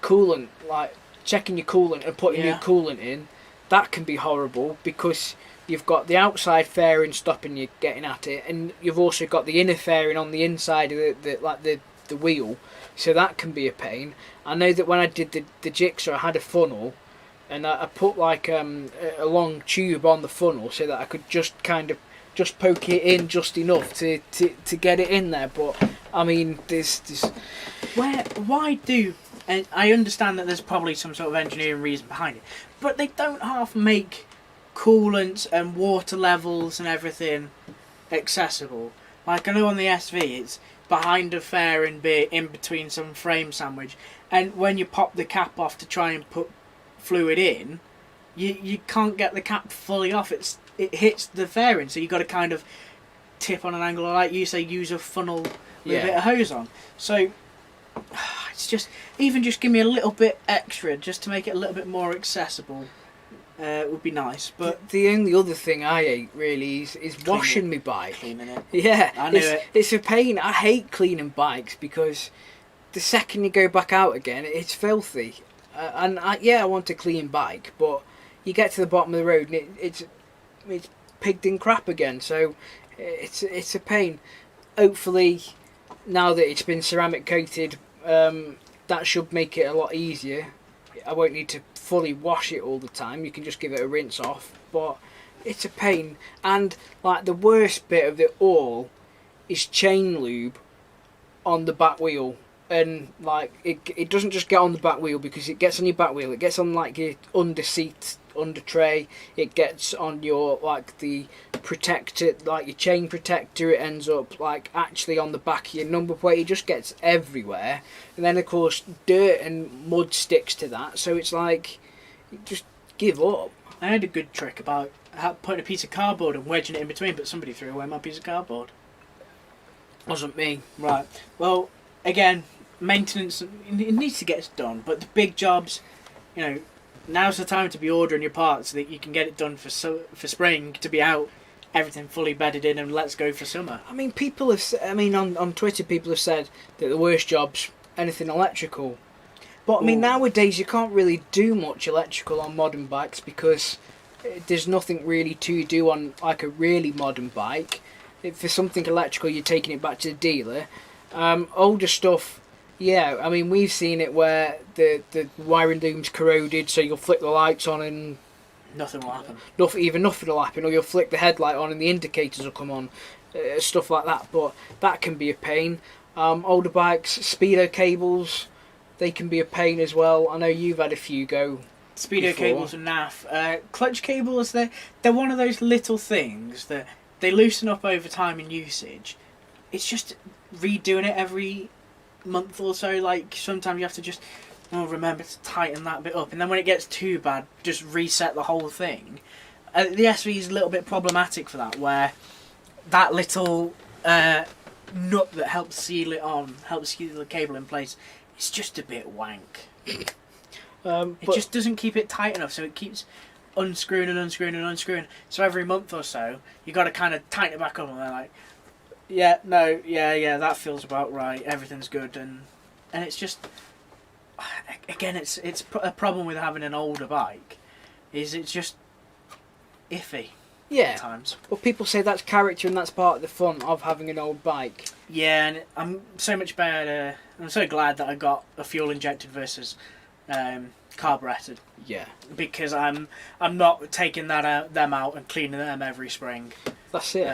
coolant, like checking your coolant and putting new coolant in, that can be horrible because you've got the outside fairing stopping you getting at it, and you've also got the inner fairing on the inside of the wheel, so that can be a pain. I know that when I did the jigsaw, I had a funnel, and I put like a long tube on the funnel so that I could just kind of just poke it in just enough to get it in there. But I mean, there's why do, and I understand that there's probably some sort of engineering reason behind it, but they don't half make coolant and water levels and everything accessible. Like I know on the SV it's behind a fairing bit in between some frame sandwich, and when you pop the cap off to try and put fluid in, you can't get the cap fully off. It hits the fairing, so you got to kind of tip on an angle, like you say, use a funnel with a bit of hose on. So it's just give me a little bit extra just to make it a little bit more accessible. Would be nice, but the only other thing I hate really is washing my bike. Cleaning it. Yeah, I knew it. It's a pain. I hate cleaning bikes because the second you go back out again, it's filthy. I want a clean bike, but you get to the bottom of the road and it's pigged in crap again. So it's a pain. Hopefully, now that it's been ceramic coated, that should make it a lot easier. I won't need to fully wash it all the time. You can just give it a rinse off, but it's a pain. And like the worst bit of it all is chain lube on the back wheel, and like it doesn't just get on the back wheel because it gets on your back wheel, it gets on like your under seat, under tray, it gets on your like the protector, like your chain protector, it ends up like actually on the back of your number plate. It just gets everywhere, and then of course dirt and mud sticks to that, so it's like just give up. I had a good trick about putting a piece of cardboard and wedging it in between, but somebody threw away my piece of cardboard. Wasn't me. Right. Well, again, maintenance, it needs to get done, but the big jobs, now's the time to be ordering your parts so that you can get it done for spring, to be out, everything fully bedded in, and let's go for summer. I mean, people have. On Twitter, people have said that the worst job's anything electrical. But I mean, nowadays you can't really do much electrical on modern bikes because there's nothing really to do on like a really modern bike. If for something electrical, you're taking it back to the dealer. Older stuff, yeah. I mean, we've seen it where the wiring loom's corroded, so you'll flick the lights on and nothing will happen. Nothing will happen, or you'll flick the headlight on and the indicators will come on, stuff like that. But that can be a pain. Older bikes, speedo cables, they can be a pain as well. I know you've had a few go. Speedo before. cables and NAF. Clutch cables, they're one of those little things that they loosen up over time in usage. It's just redoing it every month or so. Like sometimes you have to just remember to tighten that bit up, and then when it gets too bad, just reset the whole thing. The SV is a little bit problematic for that, where that little nut that helps seal the cable in place, it's just a bit wank. It just doesn't keep it tight enough, so it keeps unscrewing and unscrewing and unscrewing. So every month or so, you got to kind of tighten it back up, and they're like, yeah, that feels about right. Everything's good, and it's just, again, it's a problem with having an older bike, is it's just iffy. Yeah. At times. Well, people say that's character and that's part of the fun of having an old bike. Yeah, and I'm so much better. I'm so glad that I got a fuel injected versus carburetted. Yeah. Because I'm not taking them out and cleaning them every spring. That's it.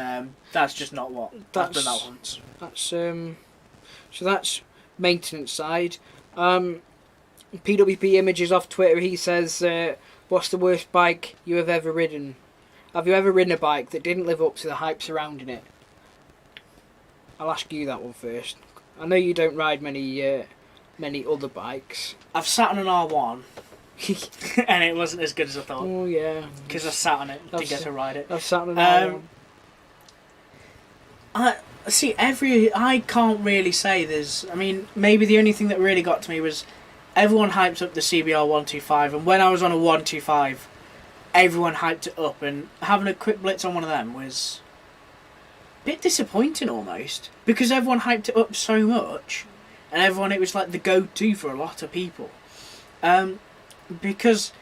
That's just not what I've done that once. That's so that's maintenance side. PWP Images off Twitter. He says, "What's the worst bike you have ever ridden?" Have you ever ridden a bike that didn't live up to the hype surrounding it? I'll ask you that one first. I know you don't ride many other bikes. I've sat on an R1 and it wasn't as good as I thought. Oh yeah. Because I sat on it, didn't get to ride it. I've sat on an I can't really say there's... I mean, maybe the only thing that really got to me was everyone hyped up the CBR 125, and when I was on a 125, everyone hyped it up, and having a quick blitz on one of them was a bit disappointing almost, because everyone hyped it up so much, and it was like the go-to for a lot of people. Because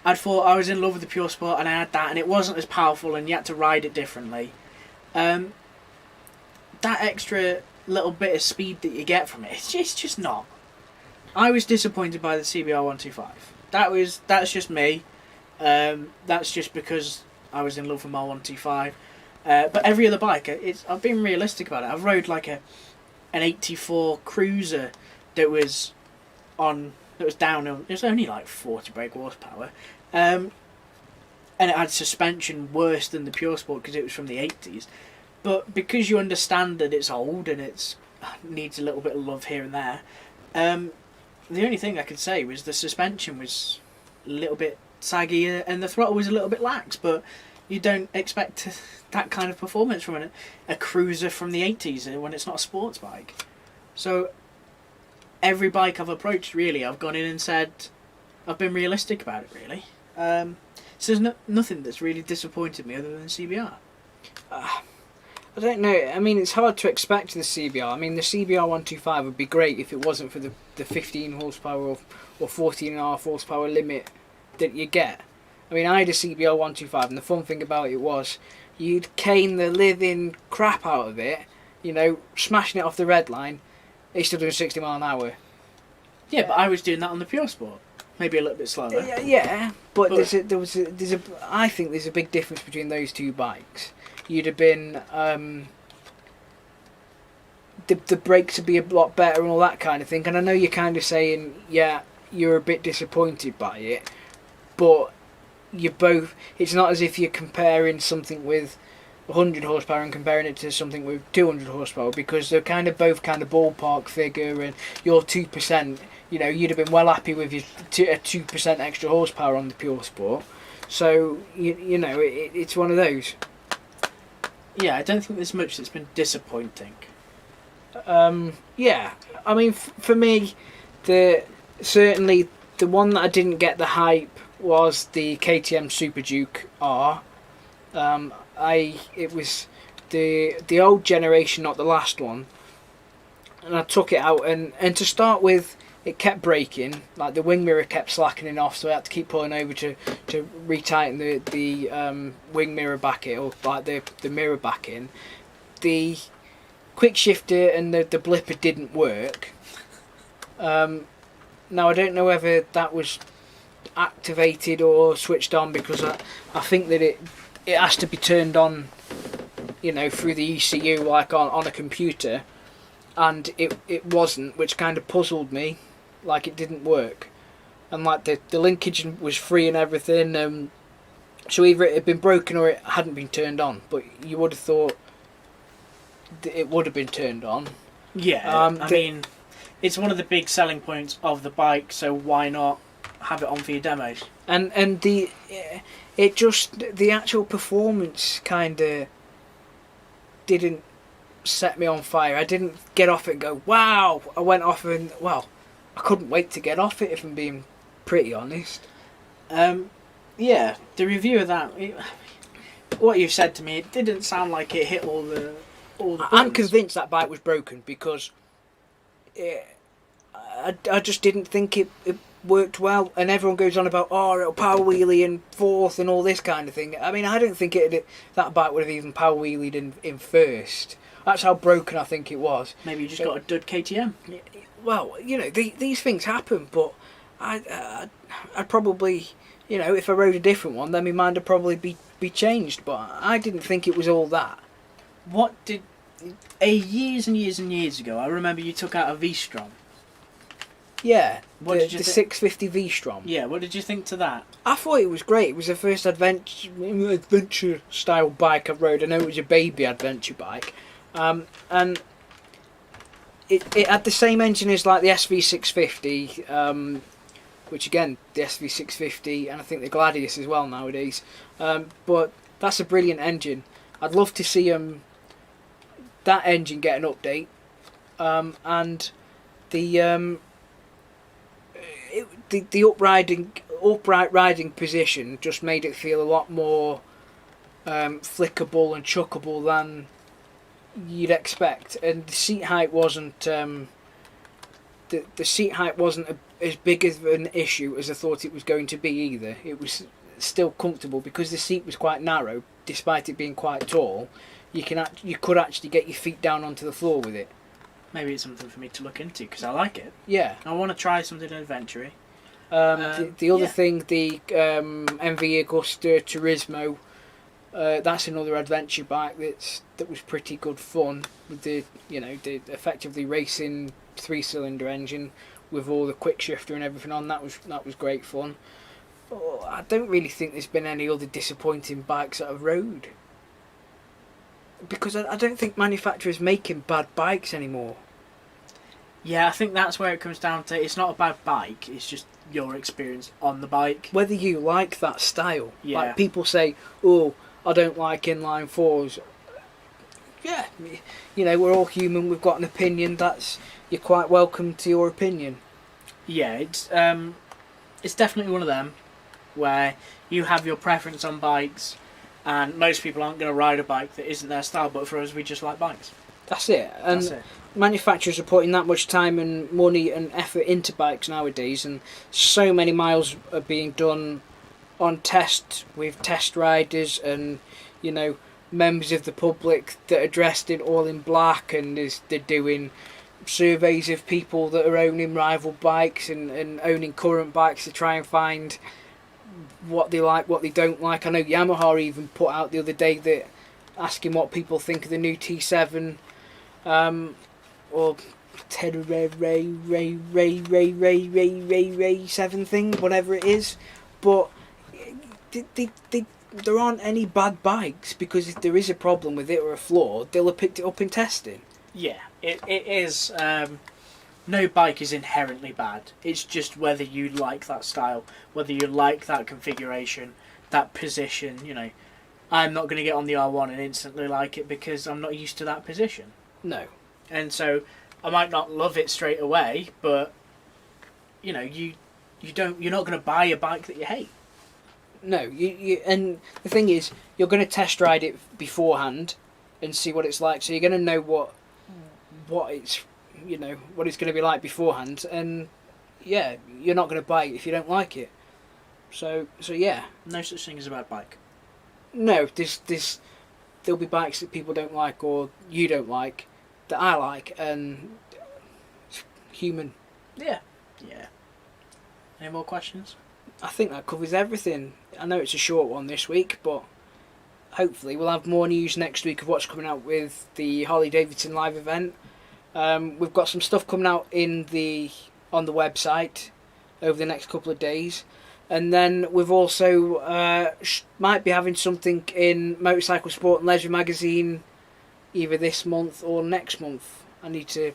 I thought I was in love with the Pure Sport, and I had that, and it wasn't as powerful, and you had to ride it differently. That extra little bit of speed that you get from it, it's just not. I was disappointed by the CBR 125. That's just me. That's just because I was in love with my 125. But every other bike, I've been realistic about it. I've rode like an 84 Cruiser that was downhill. It was only like 40 brake horsepower, and it had suspension worse than the Pure Sport because it was from the 80s. But because you understand that it's old and it needs a little bit of love here and there, the only thing I could say was the suspension was a little bit saggy and the throttle was a little bit lax. But you don't expect that kind of performance from a Cruiser from the 80s when it's not a sports bike. So every bike I've approached, really, I've gone in and said I've been realistic about it, really. So there's nothing that's really disappointed me other than CBR. I don't know. I mean, it's hard to expect the CBR. I mean, the CBR 125 would be great if it wasn't for the 15 horsepower or 14.5 horsepower limit that you get. I mean, I had a CBR 125, and the fun thing about it was you'd cane the living crap out of it, smashing it off the red line. It's still doing 60 mile an hour. Yeah, but I was doing that on the Pure Sport. Maybe a little bit slower. Yeah, but I think there's a big difference between those two bikes. You'd have been the brakes would be a lot better and all that kind of thing. And I know you're kind of saying, yeah, you're a bit disappointed by it, but it's not as if you're comparing something with 100 horsepower and comparing it to something with 200 horsepower, because they're both ballpark figure, and your 2%, you'd have been well happy with your 2% extra horsepower on the Pure Sport. So it's one of those. Yeah, I don't think there's much that's been disappointing. Yeah, I mean, for me, certainly the one that I didn't get the hype was the KTM Super Duke R. It was the old generation, not the last one, and I took it out, and to start with, it kept breaking. Like the wing mirror kept slackening off, so I had to keep pulling over to retighten the wing mirror back in, or like the mirror back in. The quick shifter and the blipper didn't work. Now I don't know whether that was activated or switched on, because I think that it has to be turned on, through the ECU, like on a computer, and it wasn't, which kind of puzzled me. Like, it didn't work, and like the linkage was free and everything, so either it had been broken or it hadn't been turned on, but you would have thought it would have been turned on. Yeah, I mean, it's one of the big selling points of the bike, so why not have it on for your demos? And the actual performance kind of didn't set me on fire. I didn't get off it and go, wow. I went off and, well, I couldn't wait to get off it, if I'm being pretty honest. Yeah, the review of that, what you've said to me, it didn't sound like it hit all the I'm convinced that bike was broken, because I just didn't think it worked well, and everyone goes on about, it'll power wheelie in fourth and all this kind of thing. I mean, I don't think that bike would have even power wheelied in first. That's how broken I think it was. Maybe you just got a dud KTM. Well, these things happen, but I'd probably, if I rode a different one, then my mind would probably be changed. But I didn't think it was all that. Years and years and years ago, I remember you took out a V-Strom. Yeah, What the, did you the think? 650 V-Strom. Yeah, what did you think to that? I thought it was great. It was the first adventure style bike I've rode. I know it was a baby adventure bike, and it had the same engine as like the SV650, which again the SV650 and I think the Gladius as well nowadays. But that's a brilliant engine. I'd love to see that engine get an update, and the the upright riding position just made it feel a lot more flickable and chuckable than you'd expect, and the seat height wasn't the seat height wasn't as big of an issue as I thought it was going to be either. It was still comfortable because the seat was quite narrow, despite it being quite tall. You could actually get your feet down onto the floor with it. Maybe it's something for me to look into because I like it. Yeah. I want to try something adventure-y. The other thing, the MV Agusta Turismo, that's another adventure bike that was pretty good fun with the effectively racing 3-cylinder engine with all the quick shifter and everything on. That was great fun. But I don't really think there's been any other disappointing bikes that I've rode, because I don't think manufacturers making bad bikes anymore. Yeah, I think that's where it comes down to. It's not a bad bike. It's just your experience on the bike. Whether you like that style. Yeah. Like people say, oh, I don't like inline fours. Yeah, we're all human. We've got an opinion. You're quite welcome to your opinion. Yeah, it's definitely one of them where you have your preference on bikes, and most people aren't going to ride a bike that isn't their style. But for us, we just like bikes. That's it. And That's it. Manufacturers are putting that much time and money and effort into bikes nowadays, and so many miles are being done on test with test riders and members of the public that are dressed all in black, and they're doing surveys of people that are owning rival bikes and owning current bikes to try and find what they like, what they don't like. I know Yamaha even put out the other day that asking what people think of the new T7 or Ray 7 thing, whatever it is. But there aren't any bad bikes, because if there is a problem with it or a flaw, they'll have picked it up in testing. Yeah, it is. No bike is inherently bad. It's just whether you like that style, whether you like that configuration, that position. I'm not going to get on the R1 and instantly like it because I'm not used to that position. No. And so I might not love it straight away, but you're not going to buy a bike that you hate. No, you and the thing is, you're going to test ride it beforehand and see what it's like. So you're going to know what it's what it's going to be like beforehand, and yeah, you're not going to buy it if you don't like it. So yeah. No such thing as a bad bike. No, there'll be bikes that people don't like or you don't like that I like, and it's human. Yeah. Any more questions? I think that covers everything. I know it's a short one this week, but hopefully we'll have more news next week of what's coming out with the Harley Davidson live event. We've got some stuff coming out on the website over the next couple of days, and then we've also might be having something in Motorcycle Sport and Leisure magazine either this month or next month. I need to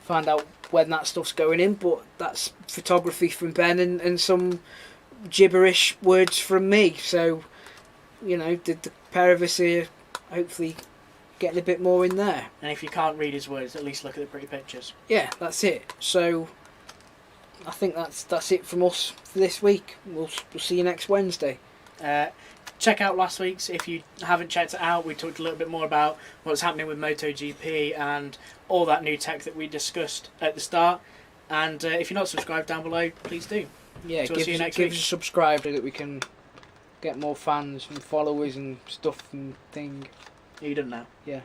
find out when that stuff's going in, but that's photography from Ben and some gibberish words from me. So the pair of us here hopefully getting a bit more in there. And if you can't read his words, at least look at the pretty pictures. Yeah, that's it. So I think that's it from us for this week. We'll see you next Wednesday. Check out last week's if you haven't checked it out. We talked a little bit more about what's happening with MotoGP and all that new tech that we discussed at the start. And if you're not subscribed down below, please do. Yeah, So we'll see you next give week. us a subscribe so that we can get more fans and followers and stuff and thing. You done now? Yeah.